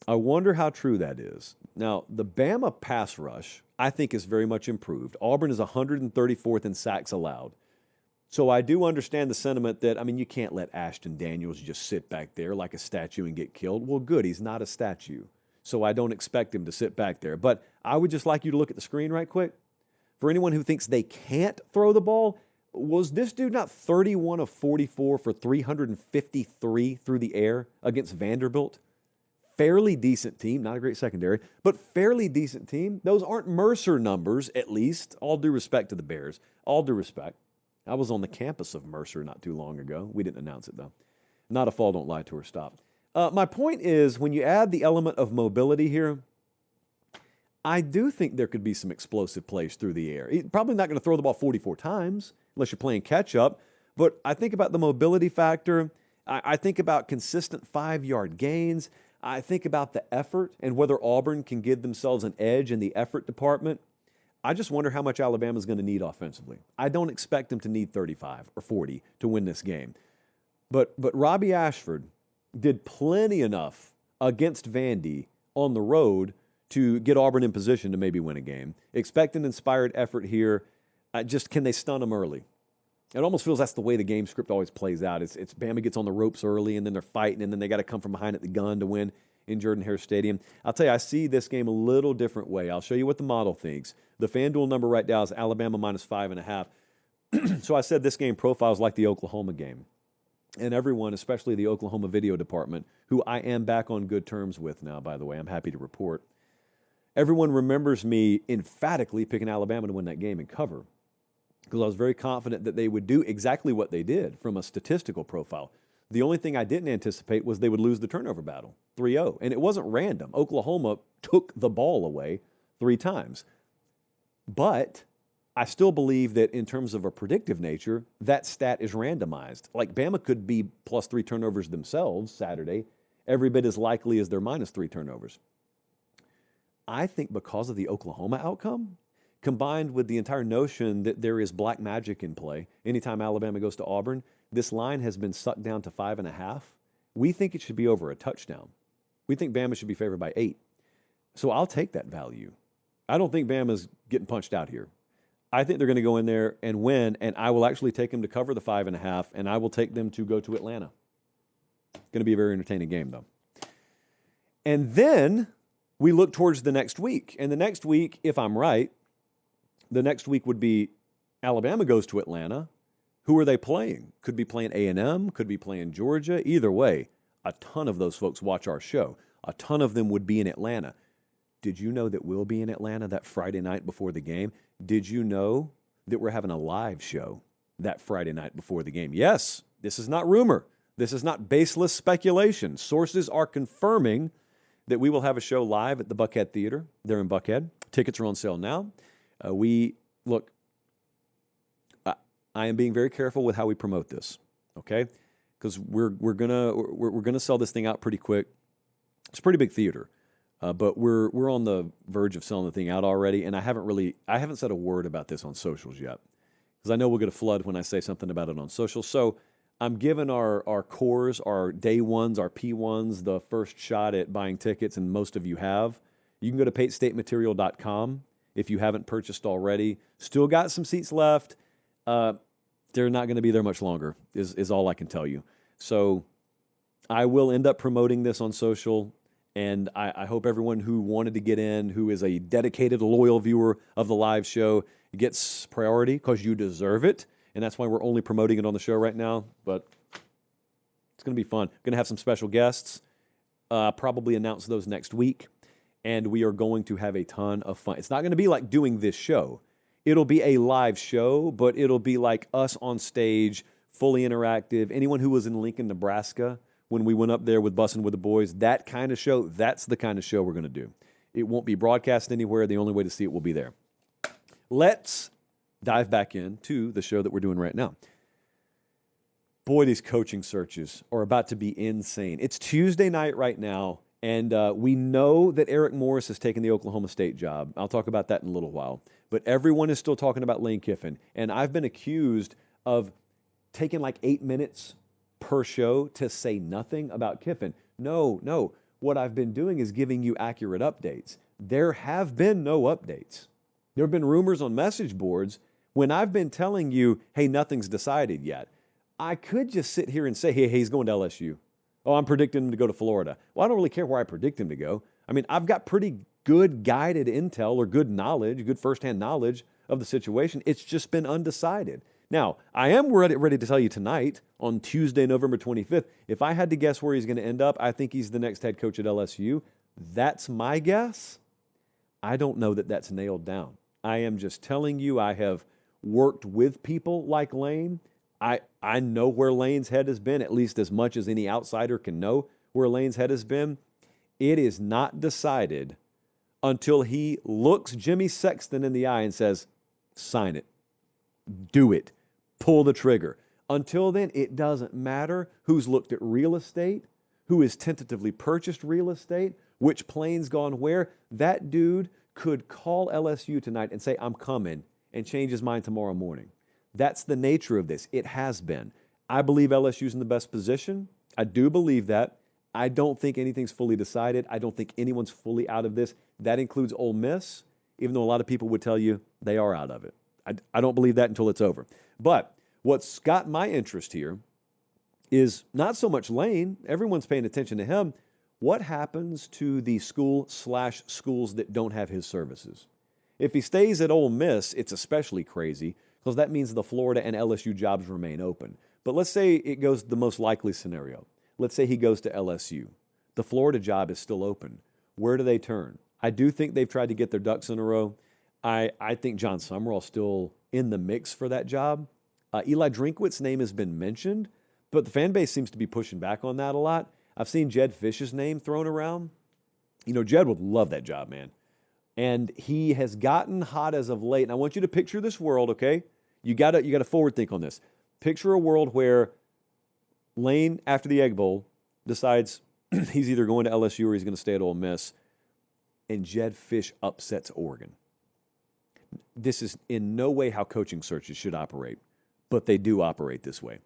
Now, the Bama pass rush, I think, is very much improved. Auburn is 134th in sacks allowed. So I do understand the sentiment that, you can't let Ashton Daniels just sit back there like a statue and get killed. Well, good, he's not a statue. So I don't expect him to sit back there. But I would just like you to look at the screen right quick. For anyone who thinks they can't throw the ball, was this dude not 31 of 44 for 353 through the air against Vanderbilt? Fairly decent team, not a great secondary, but fairly decent team. Those aren't Mercer numbers, at least. All due respect to the Bears. All due respect. I was on the campus of Mercer not too long ago. We didn't announce it, though. Not a fall, don't lie to her, stop. My point is, when you add the element of mobility here, I do think there could be some explosive plays through the air. He's probably not going to throw the ball 44 times unless you're playing catch-up, but I think about the mobility factor. I think about consistent 5-yard gains. I think about the effort and whether Auburn can give themselves an edge in the effort department. I just wonder how much Alabama's going to need offensively. I don't expect them to need 35 or 40 to win this game. But Robbie Ashford did plenty enough against Vandy on the road to get Auburn in position to maybe win a game. Expect an inspired effort here. Can they stun them early? It almost feels that's the way the game script always plays out. It's Bama gets on the ropes early, and then they're fighting, and then they got to come from behind at the gun to win in Jordan-Hare Stadium. I'll tell you, I see this game a little different way. I'll show you what the model thinks. The FanDuel number right now is Alabama minus 5.5. So I said this game profiles like the Oklahoma game. And everyone, especially the Oklahoma video department, who I am back on good terms with now, by the way, I'm happy to report. Everyone remembers me emphatically picking Alabama to win that game and cover, because I was very confident that they would do exactly what they did from a statistical profile. The only thing I didn't anticipate was they would lose the turnover battle, 3-0. And it wasn't random. Oklahoma took the ball away 3 times. But I still believe that in terms of a predictive nature, that stat is randomized. Like Bama could be plus 3 turnovers themselves Saturday, every bit as likely as their minus 3 turnovers. I think because of the Oklahoma outcome, combined with the entire notion that there is black magic in play, anytime Alabama goes to Auburn, this line has been sucked down to 5.5. We think it should be over a touchdown. We think Bama should be favored by 8. So I'll take that value. I don't think Bama's getting punched out here. I think they're going to go in there and win, and I will actually take them to cover the 5.5, and I will take them to go to Atlanta. It's going to be a very entertaining game, though. And then we look towards the next week. And the next week, if I'm right, the next week would be Alabama goes to Atlanta. Who are they playing? Could be playing A&M, could be playing Georgia. Either way, a ton of those folks watch our show. A ton of them would be in Atlanta. Did you know that we'll be in Atlanta that Friday night before the game? Did you know that we're having a live show that Friday night before the game? Yes, this is not rumor. This is not baseless speculation. Sources are confirming that we will have a show live at the Buckhead Theater. They're in Buckhead. Tickets are on sale now. I am being very careful with how we promote this, okay? Because we're gonna sell this thing out pretty quick. It's a pretty big theater, but we're on the verge of selling the thing out already. And I haven't said a word about this on socials yet, because I know we'll get a flood when I say something about it on social. So I'm giving our cores, our day ones, our P1s, the first shot at buying tickets, and most of you have. You can go to patestateMaterial.com if you haven't purchased already. Still got some seats left. They're not going to be there much longer, is all I can tell you. So I will end up promoting this on social, and I hope everyone who wanted to get in, who is a dedicated, loyal viewer of the live show, gets priority, because you deserve it. And that's why we're only promoting it on the show right now. But it's going to be fun. Going to have some special guests. Probably announce those next week. And we are going to have a ton of fun. It's not going to be like doing this show. It'll be a live show, but it'll be like us on stage, fully interactive. Anyone who was in Lincoln, Nebraska, when we went up there with Bussin' with the Boys, that kind of show, that's the kind of show we're going to do. It won't be broadcast anywhere. The only way to see it will be there. Let's dive back into the show that we're doing right now. Boy, these coaching searches are about to be insane. It's Tuesday night right now, and we know that Eric Morris has taken the Oklahoma State job. I'll talk about that in a little while. But everyone is still talking about Lane Kiffin, and I've been accused of taking like 8 minutes per show to say nothing about Kiffin. No. What I've been doing is giving you accurate updates. There have been no updates. There have been rumors on message boards when I've been telling you, hey, nothing's decided yet. I could just sit here and say, hey, he's going to LSU. Oh, I'm predicting him to go to Florida. Well, I don't really care where I predict him to go. I mean, I've got pretty good guided intel or good knowledge, good firsthand knowledge of the situation. It's just been undecided. Now, I am ready to tell you tonight, on Tuesday, November 25th, if I had to guess where he's going to end up, I think he's the next head coach at LSU. That's my guess. I don't know that that's nailed down. I am just telling you, I have worked with people like Lane. I know where Lane's head has been, at least as much as any outsider can know where Lane's head has been. It is not decided until he looks Jimmy Sexton in the eye and says, sign it, do it, pull the trigger. Until then, it doesn't matter who's looked at real estate, who has tentatively purchased real estate, which plane's gone where. That dude could call LSU tonight and say, I'm coming, and change his mind tomorrow morning. That's the nature of this. It has been. I believe LSU's in the best position. I do believe that. I don't think anything's fully decided. I don't think anyone's fully out of this. That includes Ole Miss, even though a lot of people would tell you they are out of it. I don't believe that until it's over. But what's got my interest here is not so much Lane. Everyone's paying attention to him. What happens to the schools that don't have his services? If he stays at Ole Miss, it's especially crazy because that means the Florida and LSU jobs remain open. But let's say it goes the most likely scenario. Let's say he goes to LSU. The Florida job is still open. Where do they turn? I do think they've tried to get their ducks in a row. I think John Summerall's still in the mix for that job. Eli Drinkwitz's name has been mentioned, but the fan base seems to be pushing back on that a lot. I've seen Jed Fish's name thrown around. You know, Jed would love that job, man. And he has gotten hot as of late. And I want you to picture this world, okay? You gotta forward think on this. Picture a world where Lane, after the Egg Bowl, decides he's either going to LSU or he's going to stay at Ole Miss, and Jed Fish upsets Oregon. This is in no way how coaching searches should operate, but they do operate this way.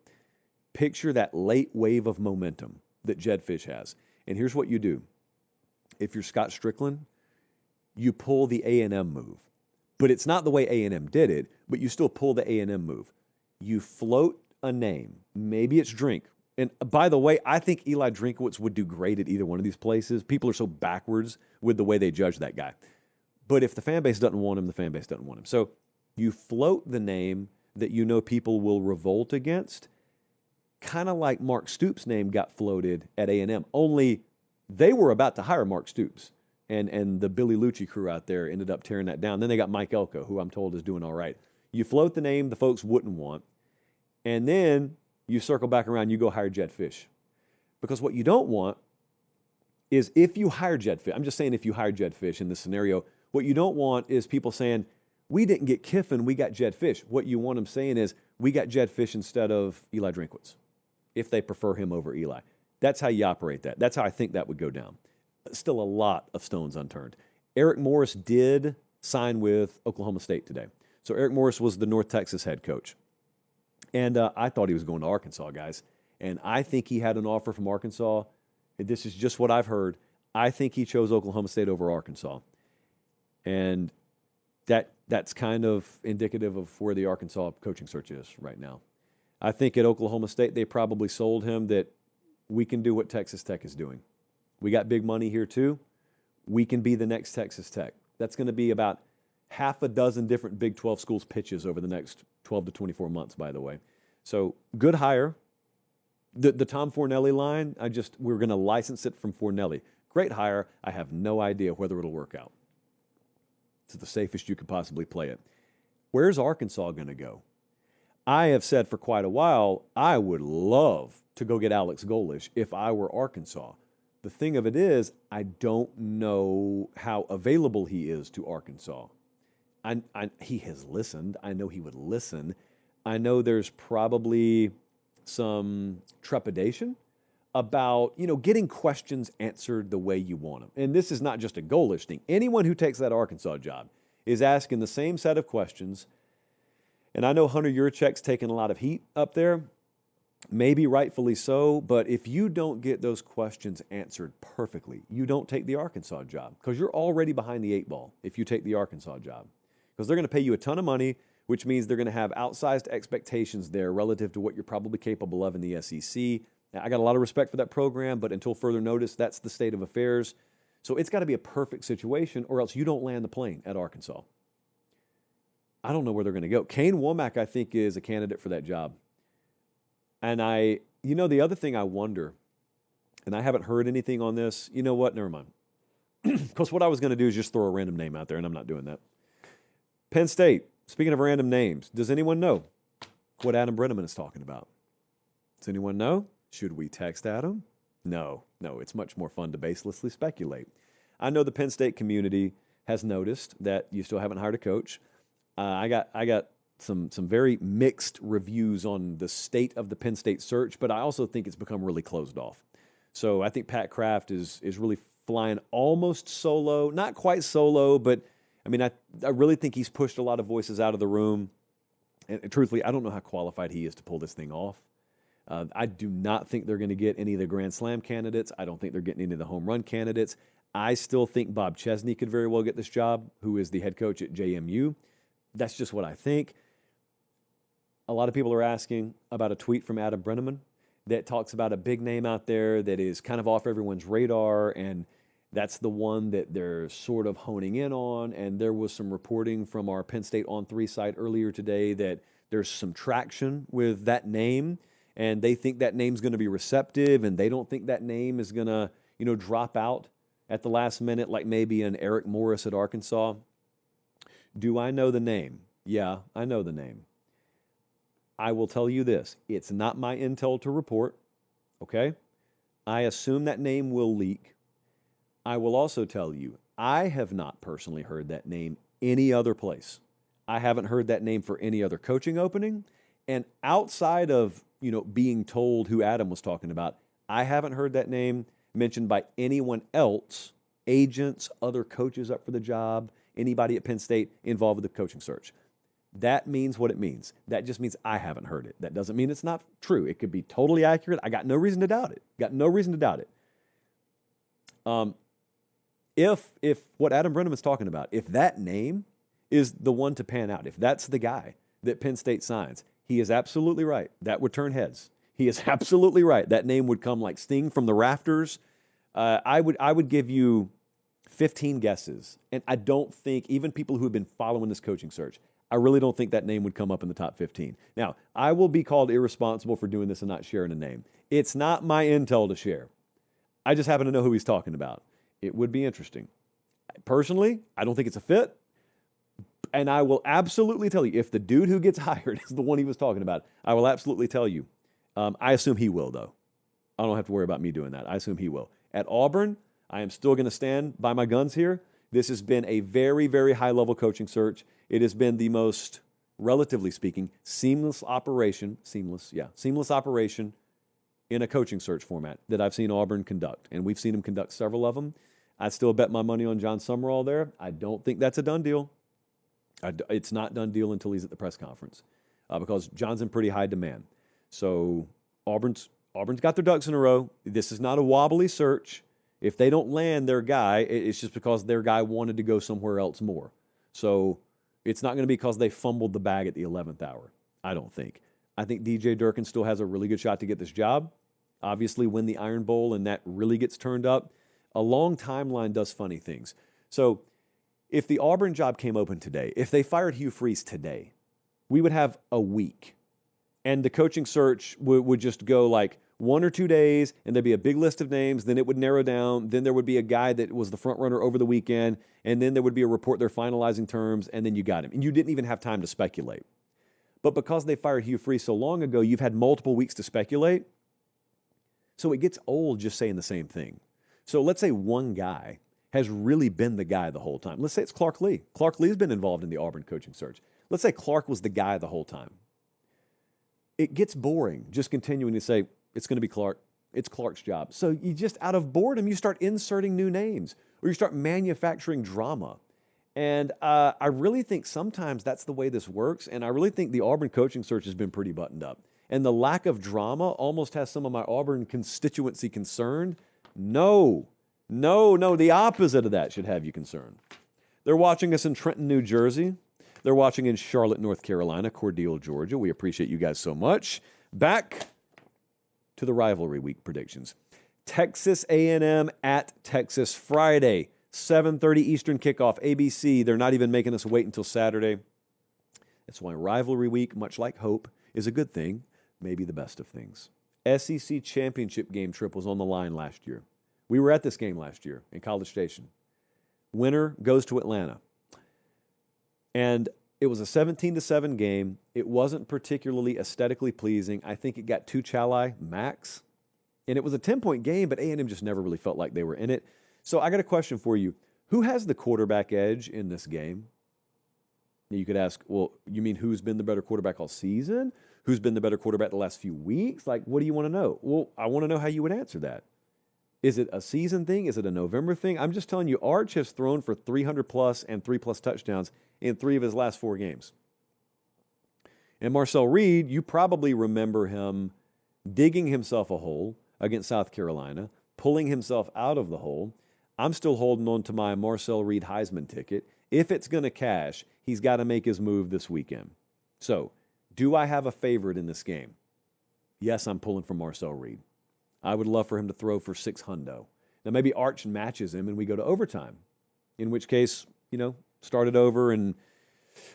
Picture that late wave of momentum that Jed Fish has. And here's what you do. If you're Scott Strickland, you pull the A&M move. But it's not the way A&M did it, but you still pull the A&M move. You float a name. Maybe it's Drink. And by the way, I think Eli Drinkwitz would do great at either one of these places. People are so backwards with the way they judge that guy. But if the fan base doesn't want him, the fan base doesn't want him. So You float the name that you know people will revolt against, kind of like Mark Stoops' name got floated at A&M, only they were about to hire Mark Stoops. And the Billy Lucci crew out there ended up tearing that down. Then they got Mike Elko, who I'm told is doing all right. You float the name the folks wouldn't want, and then you circle back around, you go hire Jedd Fisch. Because what you don't want is if you hire Jedd Fisch, I'm just saying if you hire Jedd Fisch in this scenario, what you don't want is people saying, we didn't get Kiffin, we got Jedd Fisch. What you want them saying is, we got Jedd Fisch instead of Eli Drinkwitz, if they prefer him over Eli. That's how you operate that. That's how I think that would go down. Still a lot of stones unturned. Eric Morris did sign with Oklahoma State today. So Eric Morris was the North Texas head coach. And I thought he was going to Arkansas, guys. And I think he had an offer from Arkansas. This is just what I've heard. I think he chose Oklahoma State over Arkansas. And that's kind of indicative of where the Arkansas coaching search is right now. I think at Oklahoma State, they probably sold him that we can do what Texas Tech is doing. We got big money here too. We can be the next Texas Tech. That's going to be about half a dozen different Big 12 schools pitches over the next 12 to 24 months, by the way. So good hire. The Tom Fornelli line, we're going to license it from Fornelli. Great hire. I have no idea whether it'll work out. It's the safest you could possibly play it. Where's Arkansas going to go? I have said for quite a while, I would love to go get Alex Golish if I were Arkansas. The thing of it is, I don't know how available he is to Arkansas. He has listened. I know he would listen. I know there's probably some trepidation about, getting questions answered the way you want them. And this is not just a Golish thing. Anyone who takes that Arkansas job is asking the same set of questions. And I know Hunter Yurachek's taking a lot of heat up there. Maybe rightfully so, but if you don't get those questions answered perfectly, you don't take the Arkansas job because you're already behind the 8 ball if you take the Arkansas job. Because they're going to pay you a ton of money, which means they're going to have outsized expectations there relative to what you're probably capable of in the SEC. Now, I got a lot of respect for that program, but until further notice, that's the state of affairs. So it's got to be a perfect situation or else you don't land the plane at Arkansas. I don't know where they're going to go. Kane Womack, I think, is a candidate for that job. And the other thing I wonder, and I haven't heard anything on this, you know what? Never mind. Because what I was going to do is just throw a random name out there, and I'm not doing that. Penn State, speaking of random names, does anyone know what Adam Brenneman is talking about? Does anyone know? Should we text Adam? No, it's much more fun to baselessly speculate. I know the Penn State community has noticed that you still haven't hired a coach. I got some very mixed reviews on the state of the Penn State search, but I also think it's become really closed off. So I think Pat Kraft is really flying almost solo, not quite solo, but I really think he's pushed a lot of voices out of the room. And truthfully, I don't know how qualified he is to pull this thing off. I do not think they're going to get any of the Grand Slam candidates. I don't think they're getting any of the home run candidates. I still think Bob Chesney could very well get this job, who is the head coach at JMU. That's just what I think. A lot of people are asking about a tweet from Adam Brenneman that talks about a big name out there that is kind of off everyone's radar, and that's the one that they're sort of honing in on. And there was some reporting from our Penn State On 3 site earlier today that there's some traction with that name, and they think that name's going to be receptive, and they don't think that name is going to, drop out at the last minute like maybe an Eric Morris at Arkansas. Do I know the name? Yeah, I know the name. I will tell you this. It's not my intel to report, okay? I assume that name will leak. I will also tell you, I have not personally heard that name any other place. I haven't heard that name for any other coaching opening. And outside of, being told who Adam was talking about, I haven't heard that name mentioned by anyone else, agents, other coaches up for the job, anybody at Penn State involved with the coaching search. That means what it means. That just means I haven't heard it. That doesn't mean it's not true. It could be totally accurate. I got no reason to doubt it. If what Adam Brenneman's talking about, if that name is the one to pan out, if that's the guy that Penn State signs, he is absolutely right. That would turn heads. He is absolutely right. That name would come like sting from the rafters. I would give you 15 guesses, and I don't think, even people who have been following this coaching search, I really don't think that name would come up in the top 15. Now, I will be called irresponsible for doing this and not sharing a name. It's not my intel to share. I just happen to know who he's talking about. It would be interesting. Personally, I don't think it's a fit. And I will absolutely tell you, if the dude who gets hired is the one he was talking about, I will absolutely tell you. I assume he will, though. I don't have to worry about me doing that. I assume he will. At Auburn, I am still going to stand by my guns here. This has been a very, very high-level coaching search. It has been the most, relatively speaking, seamless operation in a coaching search format that I've seen Auburn conduct. And we've seen him conduct several of them. I still bet my money on John Summerall there. I don't think that's a done deal. It's not done deal until he's at the press conference because John's in pretty high demand. So Auburn's got their ducks in a row. This is not a wobbly search. If they don't land their guy, it's just because their guy wanted to go somewhere else more. So it's not going to be because they fumbled the bag at the 11th hour, I don't think. I think DJ Durkin still has a really good shot to get this job. Obviously, win the Iron Bowl and that really gets turned up. A long timeline does funny things. So if the Auburn job came open today, if they fired Hugh Freeze today, we would have a week. And the coaching search would just go like 1 or 2 days, and there'd be a big list of names. Then it would narrow down. Then there would be a guy that was the front runner over the weekend. And then there would be a report they're finalizing terms, and then you got him. And you didn't even have time to speculate. But because they fired Hugh Freeze so long ago, you've had multiple weeks to speculate. So it gets old just saying the same thing. So let's say one guy has really been the guy the whole time. Let's say it's Clark Lee. Clark Lee's been involved in the Auburn coaching search. Let's say Clark was the guy the whole time. It gets boring just continuing to say, it's going to be Clark. It's Clark's job. So you just, out of boredom, you start inserting new names or you start manufacturing drama. And I really think sometimes that's the way this works. And I really think the Auburn coaching search has been pretty buttoned up. And the lack of drama almost has some of my Auburn constituency concerned. No, the opposite of that should have you concerned. They're watching us in Trenton, New Jersey. They're watching in Charlotte, North Carolina, Cordele, Georgia. We appreciate you guys so much. Back to the rivalry week predictions. Texas A&M at Texas Friday, 7:30 Eastern kickoff, ABC. They're not even making us wait until Saturday. That's why rivalry week, much like hope, is a good thing, maybe the best of things. SEC championship game trip was on the line last year. We were at this game last year in College Station. Winner goes to Atlanta. And it was a 17-7 game. It wasn't particularly aesthetically pleasing. I think it got 2 Chalai max. And it was a 10-point game, but A&M just never really felt like they were in it. So I got a question for you. Who has the quarterback edge in this game? You could ask, well, you mean who's been the better quarterback all season? Who's been the better quarterback the last few weeks? Like, what do you want to know? Well, I want to know how you would answer that. Is it a season thing? Is it a November thing? I'm just telling you, Arch has thrown for 300-plus and 3+ touchdowns in 3 of his last 4 games. And Marcel Reed, you probably remember him digging himself a hole against South Carolina, pulling himself out of the hole. I'm still holding on to my Marcel Reed Heisman ticket. If it's going to cash, he's got to make his move this weekend. So, do I have a favorite in this game? Yes, I'm pulling for Marcel Reed. I would love for him to throw for 600. Now, maybe Arch matches him and we go to overtime, in which case, start it over and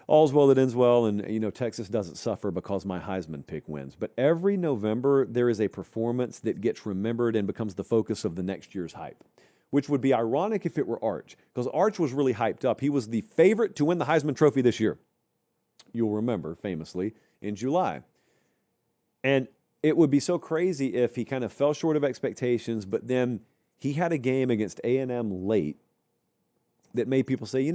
all's well that ends well, and, Texas doesn't suffer because my Heisman pick wins. But every November, there is a performance that gets remembered and becomes the focus of the next year's hype, which would be ironic if it were Arch, because Arch was really hyped up. He was the favorite to win the Heisman Trophy this year. You'll remember, famously, in July. And it would be so crazy if he kind of fell short of expectations, but then he had a game against A&M late that made people say,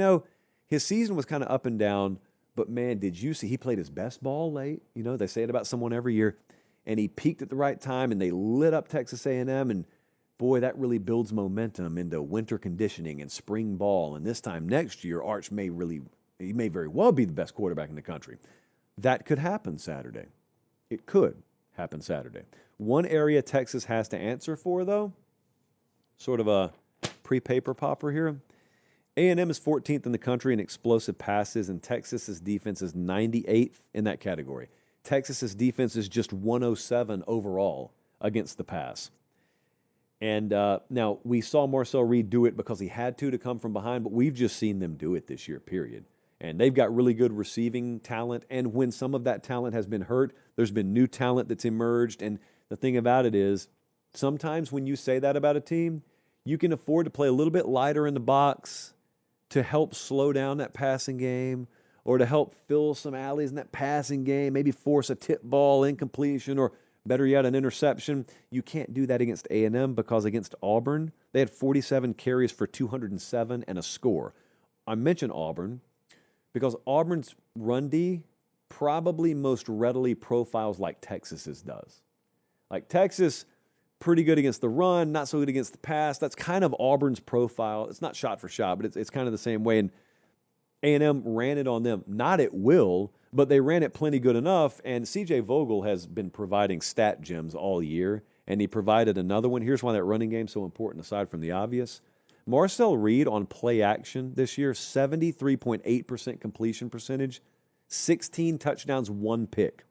his season was kind of up and down, but man, did you see he played his best ball late? They say it about someone every year. And he peaked at the right time, and they lit up Texas A&M, and boy, that really builds momentum into winter conditioning and spring ball. And this time next year, Arch may very well be the best quarterback in the country. That could happen Saturday. It could happen Saturday. One area Texas has to answer for, though, sort of a pre-paper popper here. A&M is 14th in the country in explosive passes, and Texas's defense is 98th in that category. Texas's defense is just 107 overall against the pass. And now, we saw Marcel Reed do it because he had to come from behind, but we've just seen them do it this year, period. And they've got really good receiving talent. And when some of that talent has been hurt, there's been new talent that's emerged. And the thing about it is, sometimes when you say that about a team, you can afford to play a little bit lighter in the box to help slow down that passing game or to help fill some alleys in that passing game, maybe force a tip ball incompletion or better yet, an interception. You can't do that against A&M because against Auburn, they had 47 carries for 207 and a score. I mention Auburn because Auburn's run D probably most readily profiles like Texas's does. Like Texas, pretty good against the run, not so good against the pass. That's kind of Auburn's profile. It's not shot for shot, but it's kind of the same way. And A&M ran it on them, not at will, but they ran it plenty good enough. And C.J. Vogel has been providing stat gems all year, and he provided another one. Here's why that running game's so important, aside from the obvious. Marcel Reed on play action this year, 73.8% completion percentage, 16 touchdowns, 1 pick.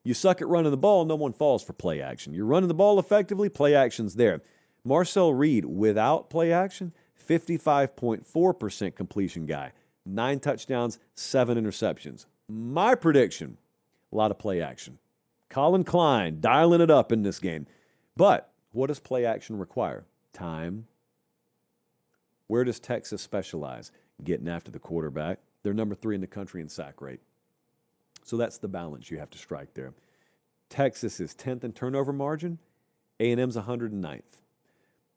You suck at running the ball, no one falls for play action. You're running the ball effectively, play action's there. Marcel Reed, without play action, 55.4% completion guy, 9 touchdowns, 7 interceptions. My prediction, a lot of play action. Colin Klein dialing it up in this game. But what does play action require? Time. Where does Texas specialize? Getting after the quarterback. They're number 3 in the country in sack rate. So that's the balance you have to strike there. Texas is 10th in turnover margin. A&M's 109th.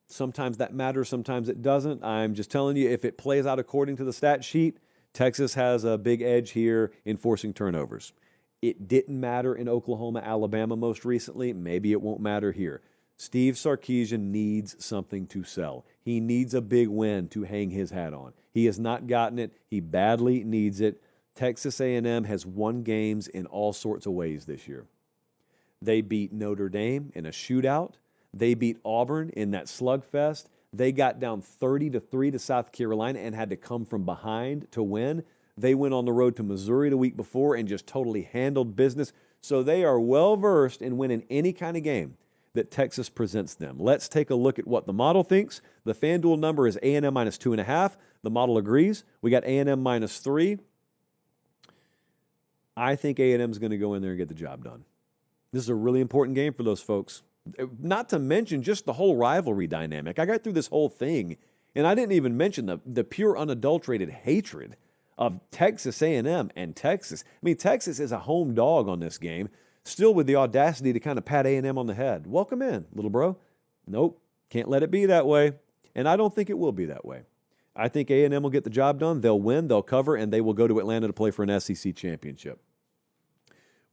Sometimes that matters, sometimes it doesn't. I'm just telling you, if it plays out according to the stat sheet, Texas has a big edge here in forcing turnovers. It didn't matter in Oklahoma, Alabama most recently. Maybe it won't matter here. Steve Sarkisian needs something to sell. He needs a big win to hang his hat on. He has not gotten it. He badly needs it. Texas A&M has won games in all sorts of ways this year. They beat Notre Dame in a shootout. They beat Auburn in that slugfest. They got down 30-3 to South Carolina and had to come from behind to win. They went on the road to Missouri the week before and just totally handled business. So they are well-versed in winning any kind of game that Texas presents them. Let's take a look at what the model thinks. The FanDuel number is A&M minus 2.5. The model agrees. We got A&M minus 3. I think A&M is going to go in there and get the job done. This is a really important game for those folks. Not to mention just the whole rivalry dynamic. I got through this whole thing, and I didn't even mention the pure unadulterated hatred of Texas A&M and Texas. I mean, Texas is a home dog on this game, still with the audacity to kind of pat A&M on the head. Welcome in, little bro. Nope, can't let it be that way, and I don't think it will be that way. I think A&M will get the job done. They'll win, they'll cover, and they will go to Atlanta to play for an SEC championship.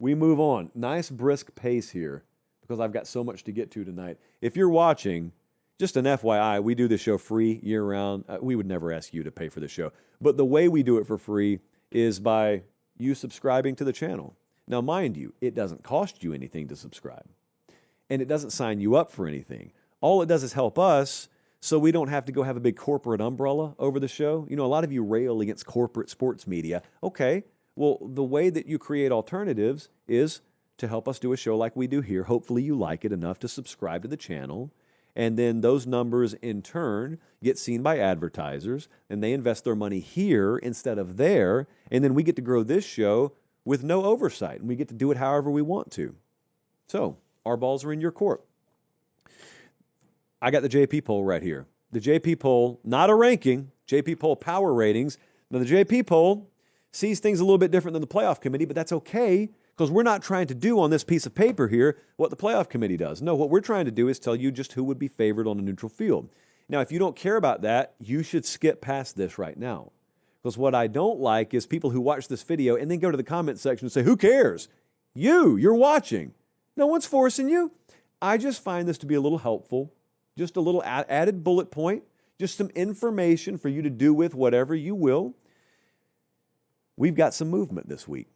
We move on. Nice brisk pace here because I've got so much to get to tonight. If you're watching, just an FYI, we do this show free year-round. We would never ask you to pay for the show. But the way we do it for free is by you subscribing to the channel. Now, mind you, it doesn't cost you anything to subscribe. And it doesn't sign you up for anything. All it does is help us so we don't have to go have a big corporate umbrella over the show. You know, a lot of you rail against corporate sports media. Okay, well, the way that you create alternatives is to help us do a show like we do here. Hopefully you like it enough to subscribe to the channel. And then those numbers, in turn, get seen by advertisers, and they invest their money here instead of there. And then we get to grow this show with no oversight, and we get to do it however we want to. So our balls are in your court. I got the JP poll right here. The JP poll, not a ranking, JP poll power ratings. Now, the JP poll sees things a little bit different than the playoff committee, but that's okay because we're not trying to do on this piece of paper here what the playoff committee does. No, what we're trying to do is tell you just who would be favored on a neutral field. Now, if you don't care about that, you should skip past this right now. Because what I don't like is people who watch this video and then go to the comment section and say, who cares? You're watching. No one's forcing you. I just find this to be a little helpful, just a little added bullet point, just some information for you to do with whatever you will. We've got some movement this week.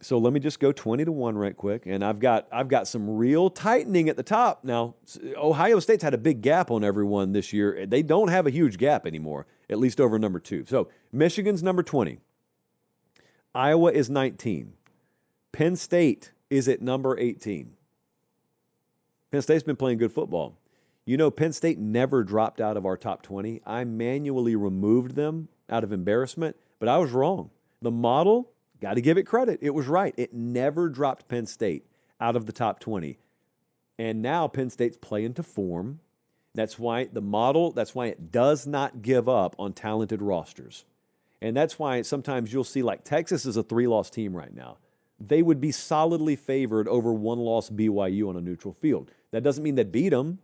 So let me just go 20-1 right quick. And I've got some real tightening at the top. Now, Ohio State's had a big gap on everyone this year. They don't have a huge gap anymore, at least over number 2. So Michigan's number 20. Iowa is 19. Penn State is at number 18. Penn State's been playing good football. You know, Penn State never dropped out of our top 20. I manually removed them out of embarrassment. but I was wrong. The model, got to give it credit. It was right. It never dropped Penn State out of the top 20. And now Penn State's playing to form. That's why it does not give up on talented rosters. And that's why sometimes you'll see like Texas is a 3-loss team right now. They would be solidly favored over 1-loss BYU on a neutral field. That doesn't mean they beat them.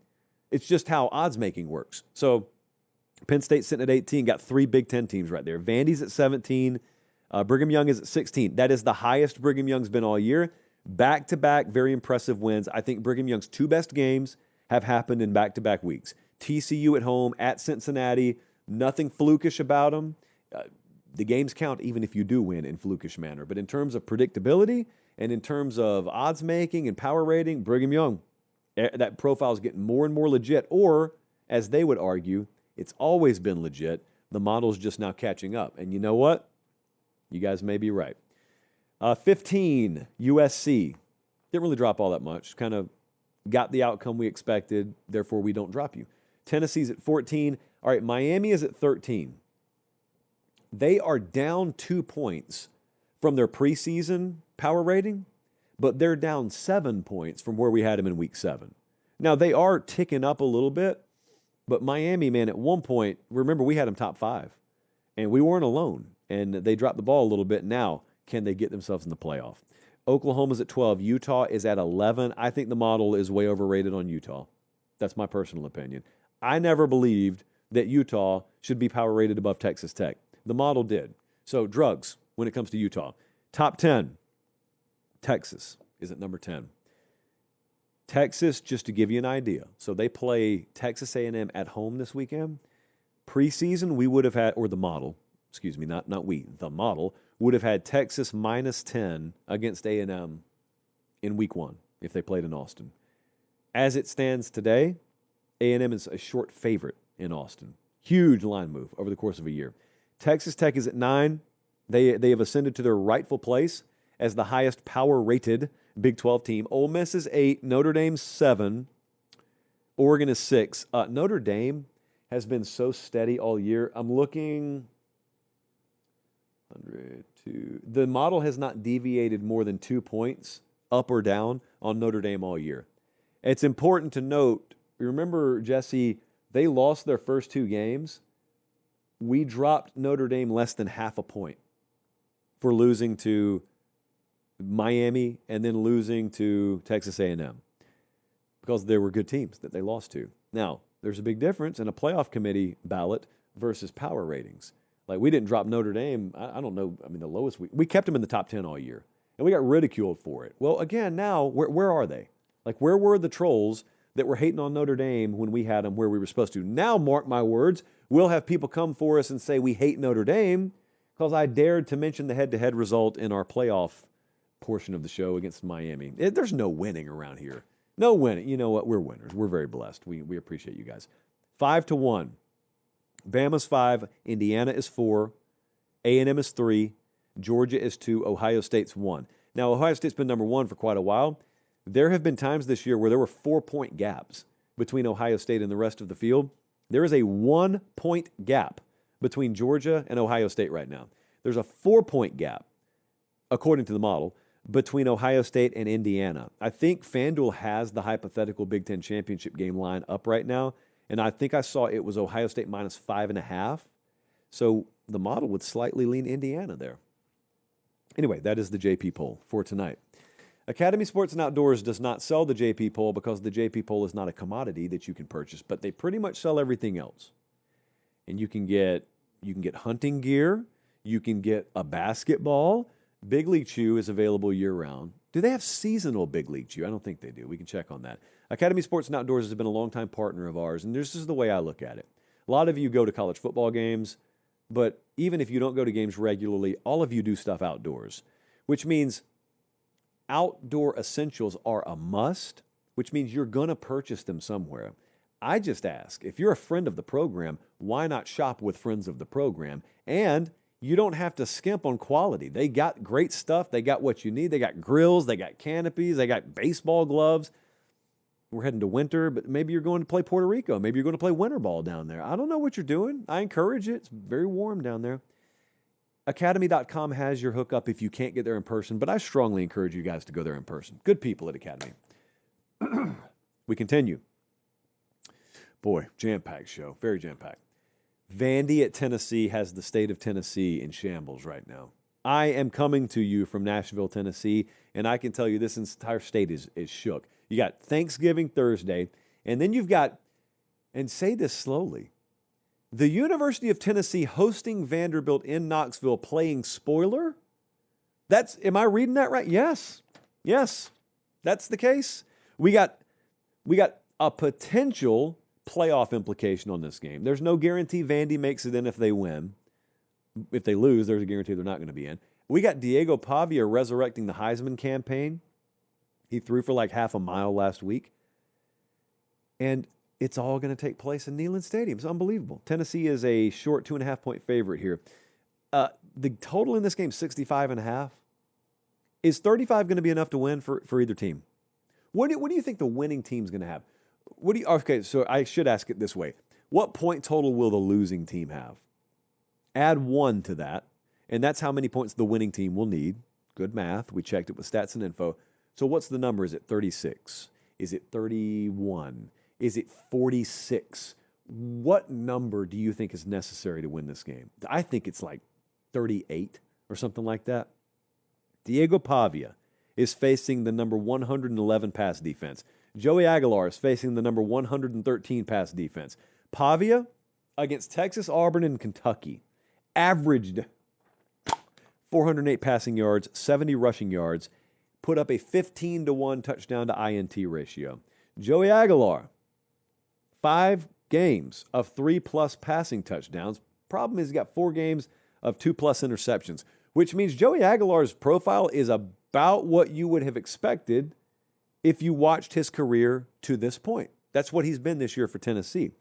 It's just how odds making works. So Penn State sitting at 18, got 3 Big Ten teams right there. Vandy's at 17. Brigham Young is at 16. That is the highest Brigham Young's been all year. Back-to-back, very impressive wins. I think Brigham Young's 2 best games have happened in back-to-back weeks. TCU at home, at Cincinnati, nothing flukish about them. The games count even if you do win in flukish manner. But in terms of predictability and in terms of odds making and power rating, Brigham Young, that profile is getting more and more legit. Or, as they would argue, it's always been legit. The model's just now catching up. And you know what? You guys may be right. 15, USC. Didn't really drop all that much. Kind of got the outcome we expected. Therefore, we don't drop you. Tennessee's at 14. All right, Miami is at 13. They are down 2 points from their preseason power rating, but they're down 7 points from where we had them in week 7. Now, they are ticking up a little bit, but Miami, man, at one point, remember we had them top 5, and we weren't alone, and they dropped the ball a little bit. Now, can they get themselves in the playoff? Oklahoma's at 12. Utah is at 11. I think the model is way overrated on Utah. That's my personal opinion. I never believed that Utah should be power rated above Texas Tech. The model did. So drugs, when it comes to Utah. Top 10, Texas is at number 10. Texas, just to give you an idea, so they play Texas A&M at home this weekend. Preseason, we would have had, or the model, excuse me, not we, the model, would have had Texas minus 10 against A&M in week 1 if they played in Austin. As it stands today, A&M is a short favorite in Austin. Huge line move over the course of a year. Texas Tech is at 9. They have ascended to their rightful place as the highest power-rated Big 12 team. Ole Miss is 8. Notre Dame 7. Oregon is 6. Notre Dame has been so steady all year. I'm looking 100, 2. The model has not deviated more than 2 points up or down on Notre Dame all year. It's important to note, remember, Jesse, they lost their first 2 games. We dropped Notre Dame less than half a point for losing to Miami and then losing to Texas A&M because there were good teams that they lost to. Now, there's a big difference in a playoff committee ballot versus power ratings. Like, we didn't drop Notre Dame, I don't know, I mean, the lowest, we kept them in the top 10 all year, and we got ridiculed for it. Well, again, now, where are they? Like, where were the trolls that were hating on Notre Dame when we had them where we were supposed to? Now, mark my words, we'll have people come for us and say we hate Notre Dame because I dared to mention the head-to-head result in our playoff portion of the show against Miami. There's no winning around here. No winning. You know what? We're winners. We're very blessed. We appreciate you guys. 5-1. Bama's 5. Indiana is 4. A&M is 3. Georgia is 2. Ohio State's 1. Now, Ohio State's been number 1 for quite a while. There have been times this year where there were 4-point gaps between Ohio State and the rest of the field. There is a 1-point gap between Georgia and Ohio State right now. There's a 4-point gap, according to the model, between Ohio State and Indiana. I think FanDuel has the hypothetical Big Ten championship game line up right now, and I think I saw it was Ohio State minus 5.5. So the model would slightly lean Indiana there. Anyway, that is the JP poll for tonight. Academy Sports and Outdoors does not sell the JP poll because the JP poll is not a commodity that you can purchase, but they pretty much sell everything else. And you can get hunting gear, you can get a basketball. Big League Chew is available year-round. Do they have seasonal Big League Chew? I don't think they do. We can check on that. Academy Sports and Outdoors has been a longtime partner of ours, and this is the way I look at it. A lot of you go to college football games, but even if you don't go to games regularly, all of you do stuff outdoors, which means outdoor essentials are a must, which means you're going to purchase them somewhere. I just ask, if you're a friend of the program, why not shop with friends of the program? And you don't have to skimp on quality. They got great stuff. They got what you need. They got grills. They got canopies. They got baseball gloves. We're heading to winter, but maybe you're going to play Puerto Rico. Maybe you're going to play winter ball down there. I don't know what you're doing. I encourage it. It's very warm down there. Academy.com has your hookup if you can't get there in person, but I strongly encourage you guys to go there in person. Good people at Academy. We continue. Boy, jam-packed show. Very jam-packed. Vandy at Tennessee has the state of Tennessee in shambles right now. I am coming to you from Nashville, Tennessee, and I can tell you this entire state is shook. You got Thanksgiving Thursday, and then you've got, and say this slowly, the University of Tennessee hosting Vanderbilt in Knoxville playing spoiler? Am I reading that right? Yes. Yes. That's the case. We got a potential playoff implication on this game. There's no guarantee Vandy makes it in if they win. If they lose, there's a guarantee they're not going to be in. We got Diego Pavia resurrecting the Heisman campaign. He threw for like half a mile last week. And it's all going to take place in Neyland Stadium. It's unbelievable. Tennessee is a short 2.5-point favorite here. The total in this game, 65.5. Is 35 going to be enough to win for either team? What do you think the winning team's going to have? Okay, so I should ask it this way. What point total will the losing team have? Add 1 to that, and that's how many points the winning team will need. Good math. We checked it with Stats and Info. So what's the number? Is it 36? Is it 31? Is it 46? What number do you think is necessary to win this game? I think it's like 38 or something like that. Diego Pavia is facing the number 111 pass defense. Joey Aguilar is facing the number 113 pass defense. Pavia, against Texas, Auburn, and Kentucky, averaged 408 passing yards, 70 rushing yards, put up a 15-1 touchdown to INT ratio. Joey Aguilar, 5 games of 3+ passing touchdowns. Problem is he's got 4 games of 2+ interceptions, which means Joey Aguilar's profile is about what you would have expected if you watched his career to this point. That's what he's been this year for Tennessee.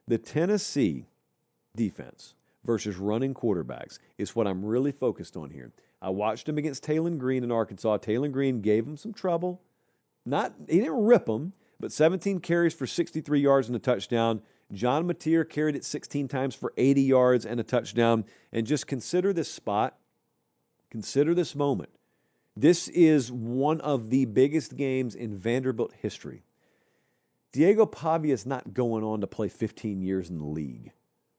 The Tennessee defense versus running quarterbacks is what I'm really focused on here. I watched him against Taylon Green in Arkansas. Taylon Green gave him some trouble. He didn't rip him, but 17 carries for 63 yards and a touchdown. John Mateer carried it 16 times for 80 yards and a touchdown. And just consider this spot. Consider this moment. This is one of the biggest games in Vanderbilt history. Diego Pavia is not going on to play 15 years in the league.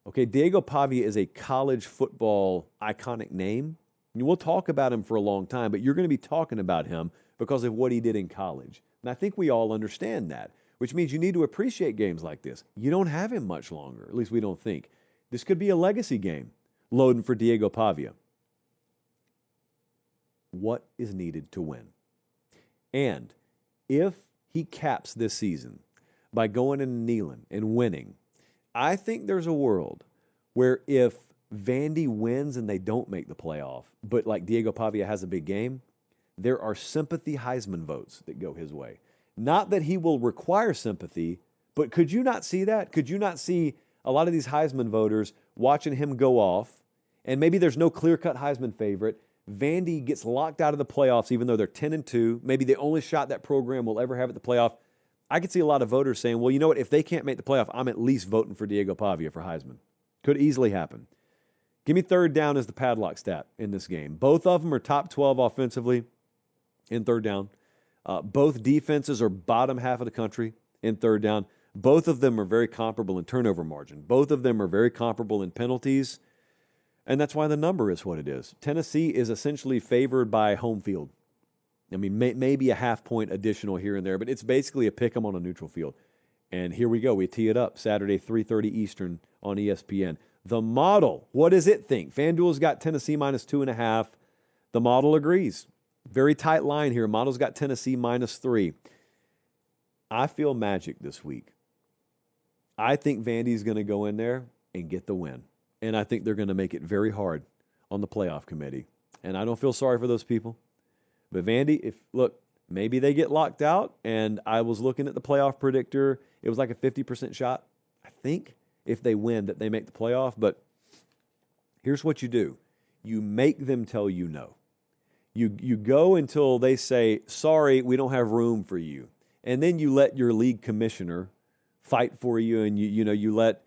Okay, Diego Pavia is a college football iconic name. We'll talk about him for a long time, but you're going to be talking about him because of what he did in college. And I think we all understand that, which means you need to appreciate games like this. You don't have him much longer, at least we don't think. This could be a legacy game loading for Diego Pavia. What is needed to win? And if he caps this season by going in Neyland and winning, I think there's a world where if Vandy wins and they don't make the playoff, but like Diego Pavia has a big game, there are sympathy Heisman votes that go his way. Not that he will require sympathy, but could you not see that? Could you not see a lot of these Heisman voters watching him go off, and maybe there's no clear-cut Heisman favorite, Vandy gets locked out of the playoffs even though they're 10-2, maybe the only shot that program will ever have at the playoff. I could see a lot of voters saying, well, you know what, if they can't make the playoff, I'm at least voting for Diego Pavia for Heisman. Could easily happen. Give me third down as the padlock stat in this game. Both of them are top 12 offensively in third down. Both defenses are bottom half of the country in third down. Both of them are very comparable in turnover margin. Both of them are very comparable in penalties. And that's why the number is what it is. Tennessee is essentially favored by home field. I mean, maybe a half point additional here and there, but it's basically a pick 'em on a neutral field. And here we go. We tee it up Saturday, 3:30 Eastern on ESPN. The model, what does it think? FanDuel's got Tennessee minus 2.5. The model agrees. Very tight line here. Model's got Tennessee minus 3. I feel magic this week. I think Vandy's going to go in there and get the win. And I think they're going to make it very hard on the playoff committee. And I don't feel sorry for those people. But Vandy, maybe they get locked out. And I was looking at the playoff predictor. It was like a 50% shot, I think, if they win, that they make the playoff. But here's what you do. You make them tell you no. You go until they say, sorry, we don't have room for you. And then you let your league commissioner fight for you, and you let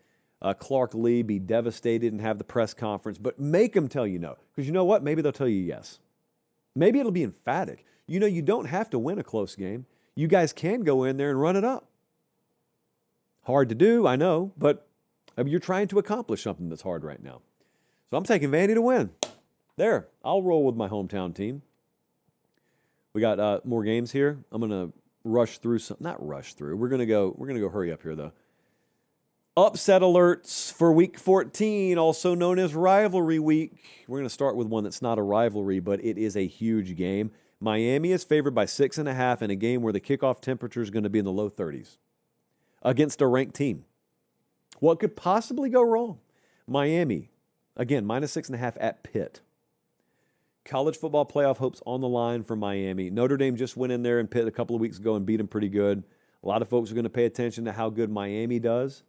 Clark Lee be devastated and have the press conference, but make them tell you no. Because you know what? Maybe they'll tell you yes. Maybe it'll be emphatic. You know, you don't have to win a close game. You guys can go in there and run it up. Hard to do, I know, but you're trying to accomplish something that's hard right now. So I'm taking Vandy to win. There, I'll roll with my hometown team. We got more games here. I'm gonna rush through some. Not rush through. We're gonna go hurry up here though. Upset alerts for Week 14, also known as Rivalry Week. We're gonna start with one that's not a rivalry, but it is a huge game. Miami is favored by 6.5 in a game where the kickoff temperature is going to be in the low 30s against a ranked team. What could possibly go wrong? Miami, again, minus 6.5 at Pitt. College football playoff hopes on the line for Miami. Notre Dame just went in there and Pitt a couple of weeks ago and beat them pretty good. A lot of folks are going to pay attention to how good Miami does.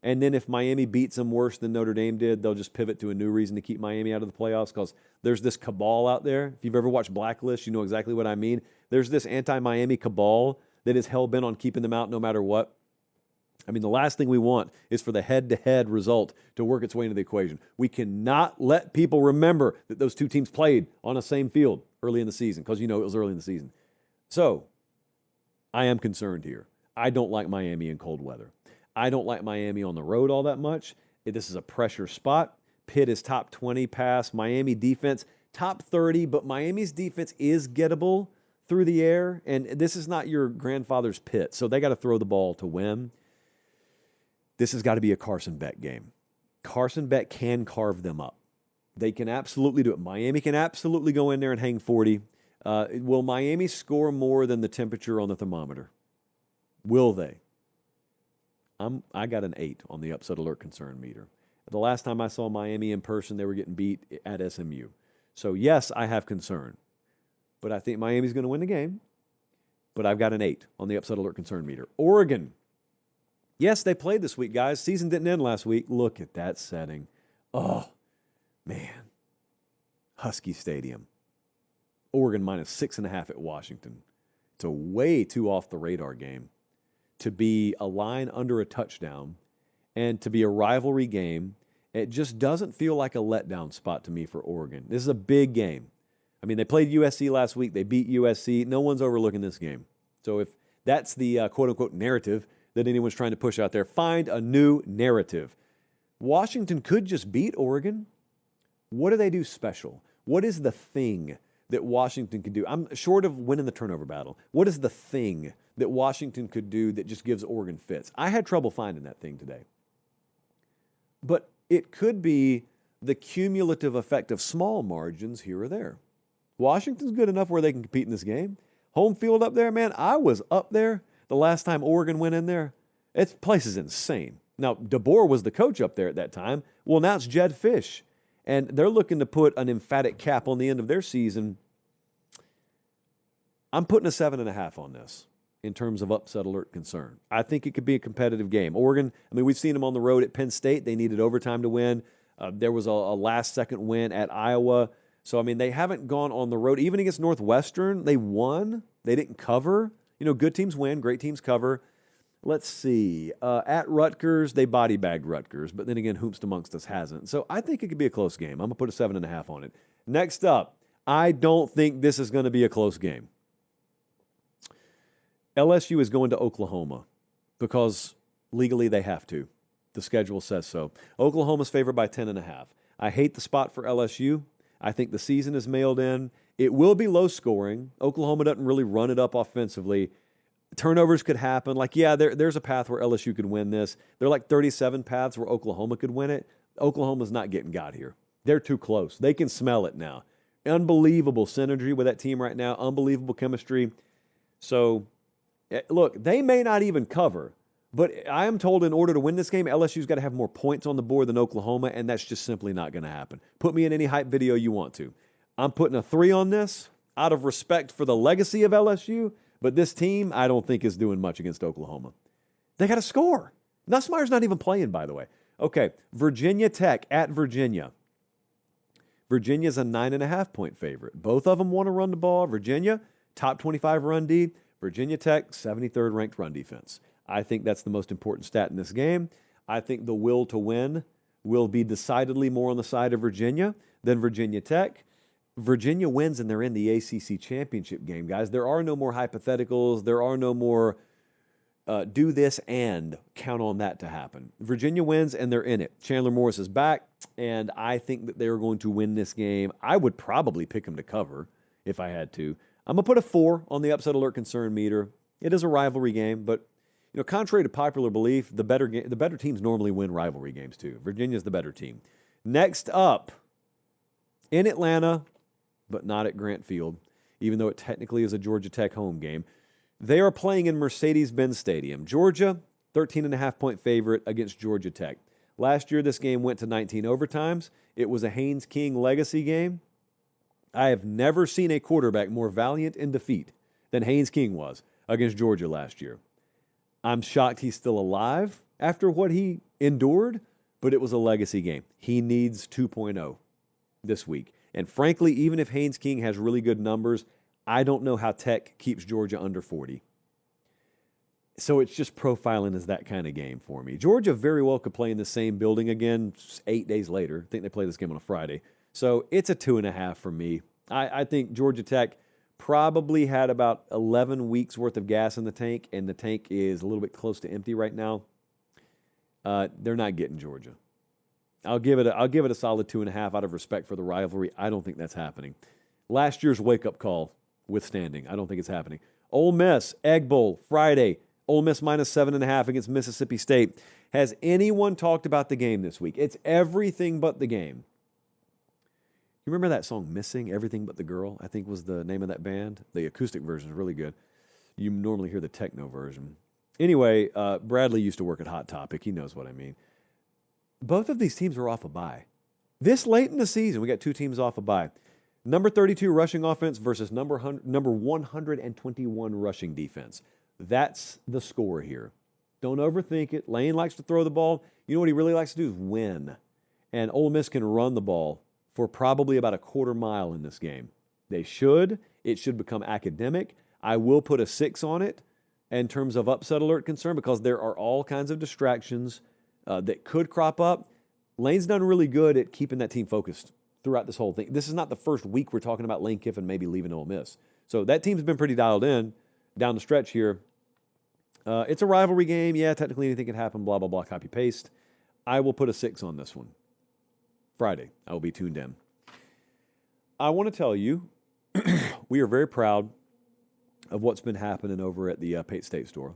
And then if Miami beats them worse than Notre Dame did, they'll just pivot to a new reason to keep Miami out of the playoffs because there's this cabal out there. If you've ever watched Blacklist, you know exactly what I mean. There's this anti-Miami cabal that is hell-bent on keeping them out no matter what. I mean, the last thing we want is for the head-to-head result to work its way into the equation. We cannot let people remember that those two teams played on the same field early in the season because, you know, it was early in the season. So, I am concerned here. I don't like Miami in cold weather. I don't like Miami on the road all that much. This is a pressure spot. Pitt is top 20 pass. Miami defense, top 30, but Miami's defense is gettable through the air, and this is not your grandfather's Pitt, so they got to throw the ball to win. This has got to be a Carson Beck game. Carson Beck can carve them up. They can absolutely do it. Miami can absolutely go in there and hang 40. Will Miami score more than the temperature on the thermometer? Will they? I got an 8 on the upset alert concern meter. The last time I saw Miami in person, they were getting beat at SMU. So, yes, I have concern. But I think Miami's going to win the game. But I've got an 8 on the upset alert concern meter. Oregon. Yes, they played this week, guys. Season didn't end last week. Look at that setting. Oh, man. Husky Stadium. Oregon minus 6.5 at Washington. It's a way too off the radar game to be a line under a touchdown and to be a rivalry game. It just doesn't feel like a letdown spot to me for Oregon. This is a big game. I mean, they played USC last week. They beat USC. No one's overlooking this game. So if that's the quote-unquote narrative that anyone's trying to push out there, find a new narrative. Washington could just beat Oregon. What do they do special? What is the thing that Washington could do? I'm short of winning the turnover battle. What is the thing that Washington could do that just gives Oregon fits? I had trouble finding that thing today. But it could be the cumulative effect of small margins here or there. Washington's good enough where they can compete in this game. Home field up there, man, I was up there the last time Oregon went in there. This place is insane. Now, DeBoer was the coach up there at that time. Well, now it's Jed Fish. And they're looking to put an emphatic cap on the end of their season. I'm putting a 7.5 on this in terms of upset alert concern. I think it could be a competitive game. Oregon, I mean, we've seen them on the road at Penn State. They needed overtime to win. There was a last-second win at Iowa. So, I mean, they haven't gone on the road. Even against Northwestern, they won. They didn't cover. You know, good teams win, great teams cover. Let's see. At Rutgers, they body-bagged Rutgers. But then again, whomst amongst us hasn't. So I think it could be a close game. I'm going to put a 7.5 on it. Next up, I don't think this is going to be a close game. LSU is going to Oklahoma because legally they have to. The schedule says so. Oklahoma's favored by 10.5. I hate the spot for LSU. I think the season is mailed in. It will be low scoring. Oklahoma doesn't really run it up offensively. Turnovers could happen. Like, yeah, there's a path where LSU could win this. There are like 37 paths where Oklahoma could win it. Oklahoma's not getting got here. They're too close. They can smell it now. Unbelievable synergy with that team right now. Unbelievable chemistry. So, look, they may not even cover. But I am told in order to win this game, LSU's got to have more points on the board than Oklahoma, and that's just simply not going to happen. Put me in any hype video you want to. I'm putting a 3 on this out of respect for the legacy of LSU, but this team I don't think is doing much against Oklahoma. They got to score. Nussmeier's not even playing, by the way. Okay, Virginia Tech at Virginia. Virginia's a 9.5-point favorite. Both of them want to run the ball. Virginia, top 25 run D. Virginia Tech, 73rd ranked run defense. I think that's the most important stat in this game. I think the will to win will be decidedly more on the side of Virginia than Virginia Tech. Virginia wins and they're in the ACC championship game, guys. There are no more hypotheticals. There are no more do this and count on that to happen. Virginia wins and they're in it. Chandler Morris is back, and I think that they are going to win this game. I would probably pick them to cover if I had to. I'm going to put a 4 on the upset alert concern meter. It is a rivalry game, but contrary to popular belief, the better teams normally win rivalry games too. Virginia's the better team. Next up, in Atlanta, but not at Grant Field, even though it technically is a Georgia Tech home game. They are playing in Mercedes-Benz Stadium. Georgia, 13.5-point favorite against Georgia Tech. Last year, this game went to 19 overtimes. It was a Haynes King legacy game. I have never seen a quarterback more valiant in defeat than Haynes King was against Georgia last year. I'm shocked he's still alive after what he endured, but it was a legacy game. He needs 2.0 this week. And frankly, even if Haynes King has really good numbers, I don't know how Tech keeps Georgia under 40. So it's just profiling as that kind of game for me. Georgia very well could play in the same building again 8 days later. I think they play this game on a Friday. So it's a 2.5 for me. I think Georgia Tech probably had about 11 weeks worth of gas in the tank, and the tank is a little bit close to empty right now. They're not getting Georgia. I'll give it a solid 2.5 out of respect for the rivalry. I don't think that's happening. Last year's wake-up call withstanding, I don't think it's happening. Ole Miss, Egg Bowl, Friday. Ole Miss minus 7.5 against Mississippi State. Has anyone talked about the game this week? It's everything but the game. You remember that song, Missing Everything But the Girl? I think was the name of that band. The acoustic version is really good. You normally hear the techno version. Anyway, Bradley used to work at Hot Topic. He knows what I mean. Both of these teams are off a bye. This late in the season, we got two teams off a bye. Number 32 rushing offense versus number 121 rushing defense. That's the score here. Don't overthink it. Lane likes to throw the ball. You know what he really likes to do is win. And Ole Miss can run the ball for probably about a quarter mile in this game. They should. It should become academic. I will put a 6 on it in terms of upset alert concern because there are all kinds of distractions that could crop up. Lane's done really good at keeping that team focused throughout this whole thing. This is not the first week we're talking about Lane Kiffin maybe leaving Ole Miss. So that team's been pretty dialed in down the stretch here. It's a rivalry game. Yeah, technically anything can happen, blah, blah, blah, copy, paste. I will put a 6 on this one. Friday, I will be tuned in. I want to tell you, we are very proud of what's been happening over at the Pate State store.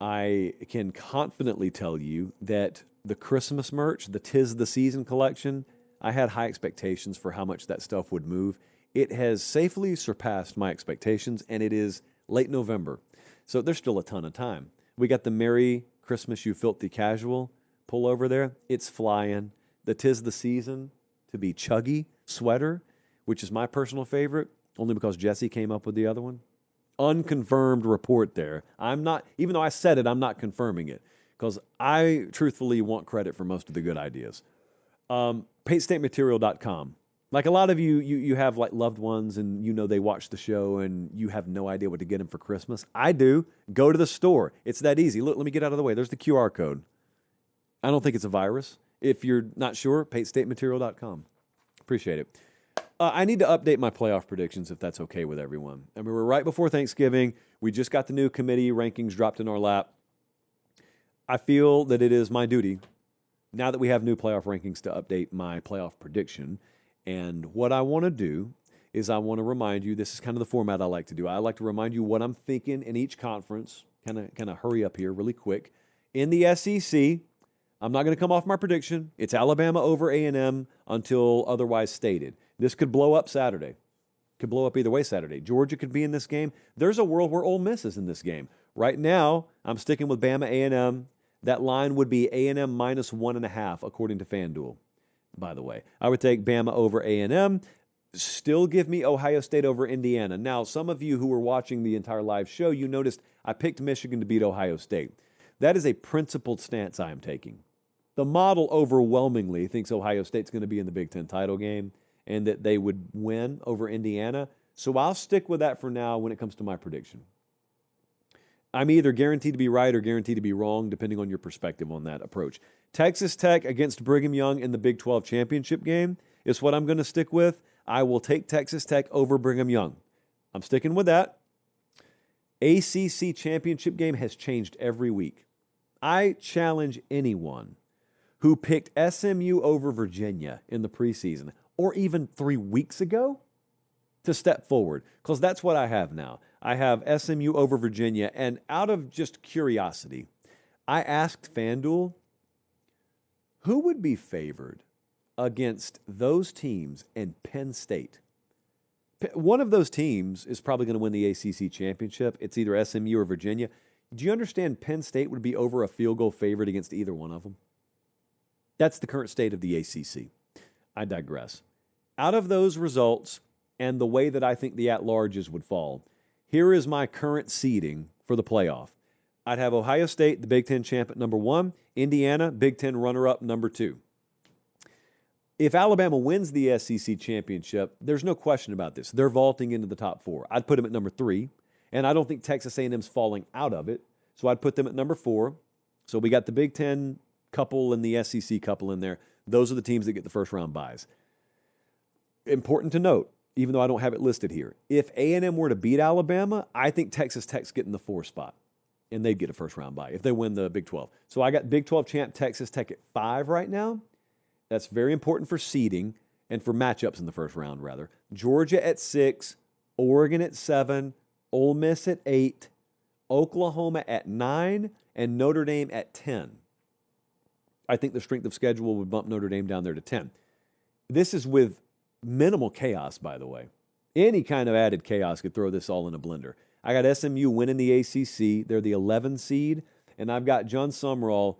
I can confidently tell you that the Christmas merch, the 'Tis the Season collection, I had high expectations for how much that stuff would move. It has safely surpassed my expectations, and it is late November. So there's still a ton of time. We got the Merry Christmas, You Filthy Casual pullover there. It's flying. The 'Tis the Season to be Chuggy sweater, which is my personal favorite, only because Jesse came up with the other one. Unconfirmed report there. I'm not, even though I said it, I'm not confirming it because I truthfully want credit for most of the good ideas. PateStateMaterial.com. Like a lot of you have like loved ones and they watch the show and you have no idea what to get them for Christmas. I do. Go to the store. It's that easy. Look, let me get out of the way. There's the QR code. I don't think it's a virus. If you're not sure, PateStateMaterial.com. Appreciate it. I need to update my playoff predictions if that's okay with everyone. I mean, we're right before Thanksgiving. We just got the new committee rankings dropped in our lap. I feel that it is my duty, now that we have new playoff rankings, to update my playoff prediction. And what I want to do is I want to remind you, this is kind of the format I like to do. I like to remind you what I'm thinking in each conference. Kind of hurry up here really quick. In the SEC, I'm not going to come off my prediction. It's Alabama over A&M until otherwise stated. This could blow up Saturday. Could blow up either way Saturday. Georgia could be in this game. There's a world where Ole Miss is in this game. Right now, I'm sticking with Bama A&M. That line would be A&M minus 1.5 according to FanDuel, by the way. I would take Bama over A&M. Still give me Ohio State over Indiana. Now, some of you who were watching the entire live show, you noticed I picked Michigan to beat Ohio State. That is a principled stance I am taking. The model overwhelmingly thinks Ohio State's going to be in the Big Ten title game and that they would win over Indiana. So I'll stick with that for now when it comes to my prediction. I'm either guaranteed to be right or guaranteed to be wrong, depending on your perspective on that approach. Texas Tech against Brigham Young in the Big 12 championship game is what I'm going to stick with. I will take Texas Tech over Brigham Young. I'm sticking with that. ACC championship game has changed every week. I challenge anyone who picked SMU over Virginia in the preseason, or even 3 weeks ago, to step forward, because that's what I have now. I have SMU over Virginia, and out of just curiosity, I asked FanDuel, who would be favored against those teams and Penn State? One of those teams is probably going to win the ACC championship. It's either SMU or Virginia. Do you understand Penn State would be over a field goal favorite against either one of them? That's the current state of the ACC. I digress. Out of those results and the way that I think the at-larges would fall, here is my current seeding for the playoff. I'd have Ohio State, the Big Ten champ, at number 1. Indiana, Big Ten runner-up, number 2. If Alabama wins the SEC championship, there's no question about this. They're vaulting into the top 4. I'd put them at number 3, and I don't think Texas A&M's falling out of it, so I'd put them at number 4. So we got the Big Ten couple and the SEC couple in there. Those are the teams that get the first-round buys. Important to note, even though I don't have it listed here, if A&M were to beat Alabama, I think Texas Tech's getting the 4 spot, and they'd get a first-round bye if they win the Big 12. So I got Big 12 champ Texas Tech at 5 right now. That's very important for seeding and for matchups in the first round, rather. Georgia at 6, Oregon at 7, Ole Miss at 8, Oklahoma at 9, and Notre Dame at 10. I think the strength of schedule would bump Notre Dame down there to 10. This is with minimal chaos, by the way. Any kind of added chaos could throw this all in a blender. I got SMU winning the ACC. They're the 11 seed. And I've got John Sumrall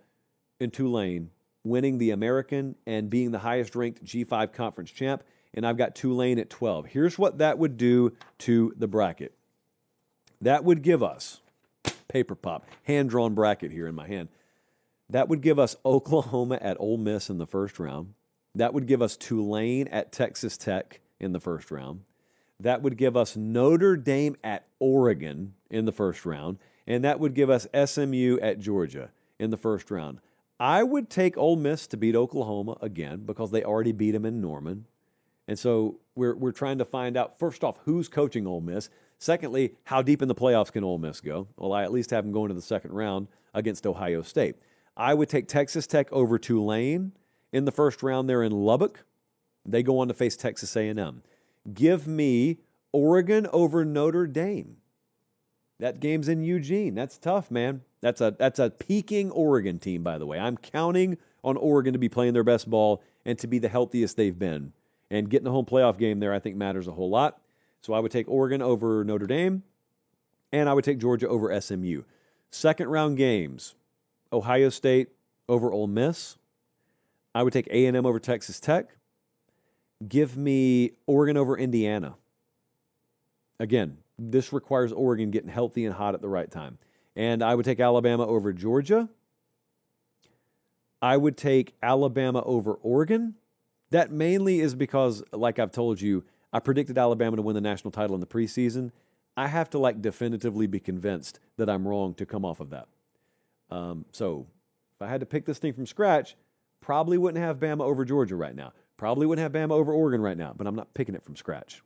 in Tulane winning the American and being the highest-ranked G5 conference champ. And I've got Tulane at 12. Here's what that would do to the bracket. That would give us, paper pop, hand-drawn bracket here in my hand. That would give us Oklahoma at Ole Miss in the first round. That would give us Tulane at Texas Tech in the first round. That would give us Notre Dame at Oregon in the first round. And that would give us SMU at Georgia in the first round. I would take Ole Miss to beat Oklahoma again because they already beat them in Norman. And so we're trying to find out, first off, who's coaching Ole Miss. Secondly, how deep in the playoffs can Ole Miss go? Well, I at least have them going to the second round against Ohio State. I would take Texas Tech over Tulane in the first round there in Lubbock. They go on to face Texas A&M. Give me Oregon over Notre Dame. That game's in Eugene. That's tough, man. That's a peaking Oregon team, by the way. I'm counting on Oregon to be playing their best ball and to be the healthiest they've been. And getting a home playoff game there, I think, matters a whole lot. So I would take Oregon over Notre Dame, and I would take Georgia over SMU. Second round games, Ohio State over Ole Miss. I would take A&M over Texas Tech. Give me Oregon over Indiana. Again, this requires Oregon getting healthy and hot at the right time. And I would take Alabama over Georgia. I would take Alabama over Oregon. That mainly is because, like I've told you, I predicted Alabama to win the national title in the preseason. I have to definitively be convinced that I'm wrong to come off of that. So if I had to pick this thing from scratch, probably wouldn't have Bama over Georgia right now. Probably wouldn't have Bama over Oregon right now, but I'm not picking it from scratch.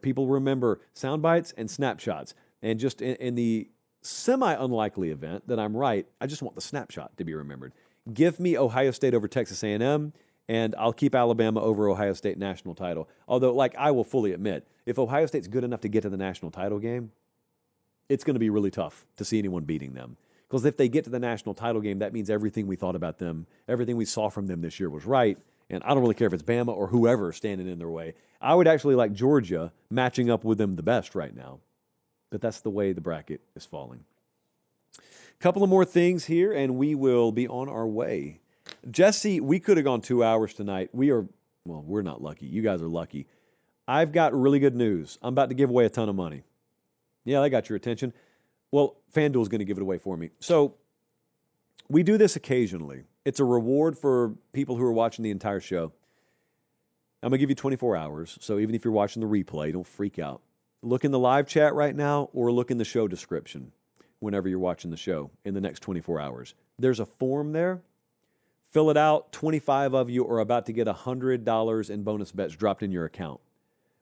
People remember sound bites and snapshots. And just in the semi-unlikely event that I'm right, I just want the snapshot to be remembered. Give me Ohio State over Texas A&M, and I'll keep Alabama over Ohio State national title. Although, I will fully admit, if Ohio State's good enough to get to the national title game, it's going to be really tough to see anyone beating them. Because if they get to the national title game, that means everything we thought about them, everything we saw from them this year was right. And I don't really care if it's Bama or whoever standing in their way. I would actually like Georgia matching up with them the best right now. But that's the way the bracket is falling. A couple of more things here, and we will be on our way. Jesse, we could have gone 2 hours tonight. We're not lucky. You guys are lucky. I've got really good news. I'm about to give away a ton of money. Yeah, that got your attention. Well, FanDuel's going to give it away for me. So we do this occasionally. It's a reward for people who are watching the entire show. I'm going to give you 24 hours. So even if you're watching the replay, don't freak out. Look in the live chat right now or look in the show description. whenever you're watching the show in the next 24 hours. There's a form there. Fill it out. 25 of you are about to get $100 in bonus bets dropped in your account.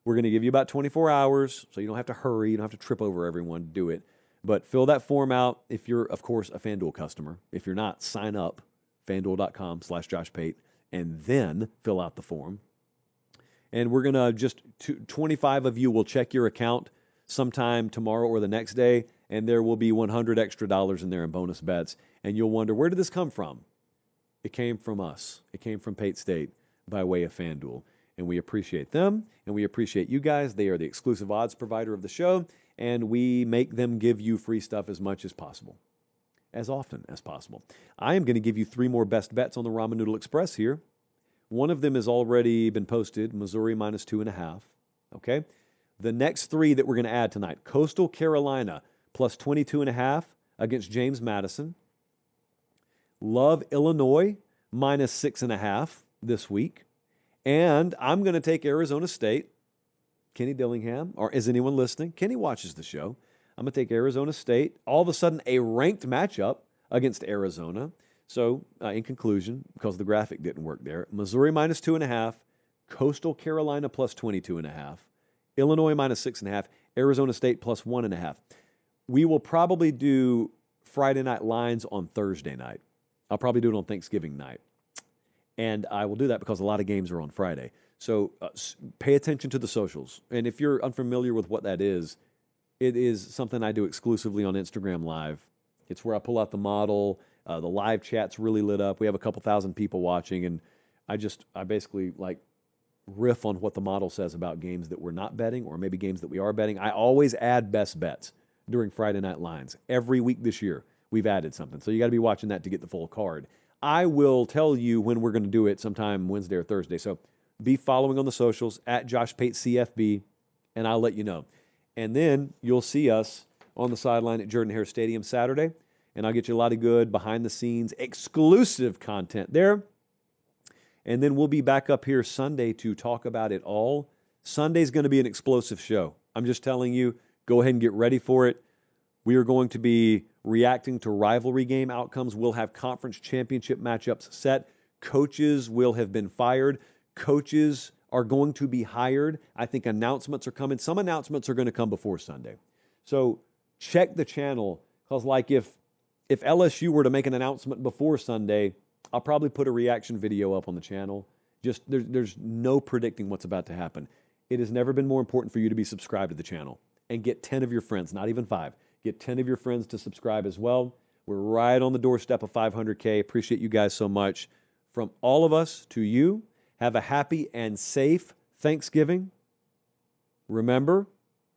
We're going to give you about 24 hours, so you don't have to hurry. You don't have to trip over everyone to do it. But fill that form out if you're, of course, a FanDuel customer. If you're not, sign up, FanDuel.com/Josh Pate, and then fill out the form. And we're going to 25 of you will check your account sometime tomorrow or the next day, and there will be $100 extra in there in bonus bets. And you'll wonder, where did this come from? It came from us. It came from Pate State by way of FanDuel. And we appreciate them, and we appreciate you guys. They are the exclusive odds provider of the show, and we make them give you free stuff as much as possible, as often as possible. I am going to give you 3 more best bets on the Ramen Noodle Express here. One of them has already been posted, Missouri minus 2.5. Okay? The next 3 that we're going to add tonight, Coastal Carolina plus 22.5 against James Madison. Love Illinois minus 6.5 this week. And I'm going to take Arizona State. Kenny Dillingham, or is anyone listening? Kenny watches the show. I'm going to take Arizona State. All of a sudden, a ranked matchup against Arizona. So, in conclusion, because the graphic didn't work there, Missouri minus 2.5, Coastal Carolina plus 22.5, Illinois minus 6.5, Arizona State plus 1.5. We will probably do Friday night lines on Thursday night. I'll probably do it on Thanksgiving night. And I will do that because a lot of games are on Friday. So pay attention to the socials. And if you're unfamiliar with what that is, it is something I do exclusively on Instagram Live. It's where I pull out the model. The live chat's really lit up. We have a couple thousand people watching. And I basically like riff on what the model says about games that we're not betting or maybe games that we are betting. I always add best bets during Friday night lines. Every week this year, we've added something. So you got to be watching that to get the full card. I will tell you when we're going to do it sometime Wednesday or Thursday. So be following on the socials at Josh Pate CFB, and I'll let you know. And then you'll see us on the sideline at Jordan-Hare Stadium Saturday, and I'll get you a lot of good behind-the-scenes exclusive content there. And then we'll be back up here Sunday to talk about it all. Sunday's going to be an explosive show. I'm just telling you, go ahead and get ready for it. We are going to be reacting to rivalry game outcomes. We'll have conference championship matchups set. Coaches will have been fired. Coaches are going to be hired. I think announcements are coming. Some announcements are going to come before Sunday. So check the channel, because like if LSU were to make an announcement before Sunday, I'll probably put a reaction video up on the channel. Just there's no predicting what's about to happen. It has never been more important for you to be subscribed to the channel and get 10 of your friends, not even 5. Get 10 of your friends to subscribe as well. We're right on the doorstep of 500K. Appreciate you guys so much. From all of us to you, have a happy and safe Thanksgiving. Remember,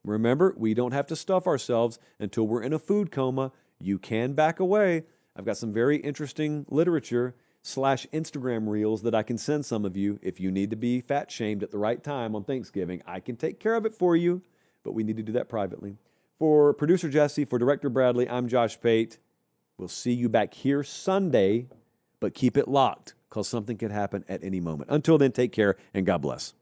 we don't have to stuff ourselves until we're in a food coma. You can back away. I've got some very interesting literature / Instagram reels that I can send some of you if you need to be fat shamed at the right time on Thanksgiving. I can take care of it for you, but we need to do that privately. For producer Jesse, for director Bradley, I'm Josh Pate. We'll see you back here Sunday, but keep it locked because something could happen at any moment. Until then, take care and God bless.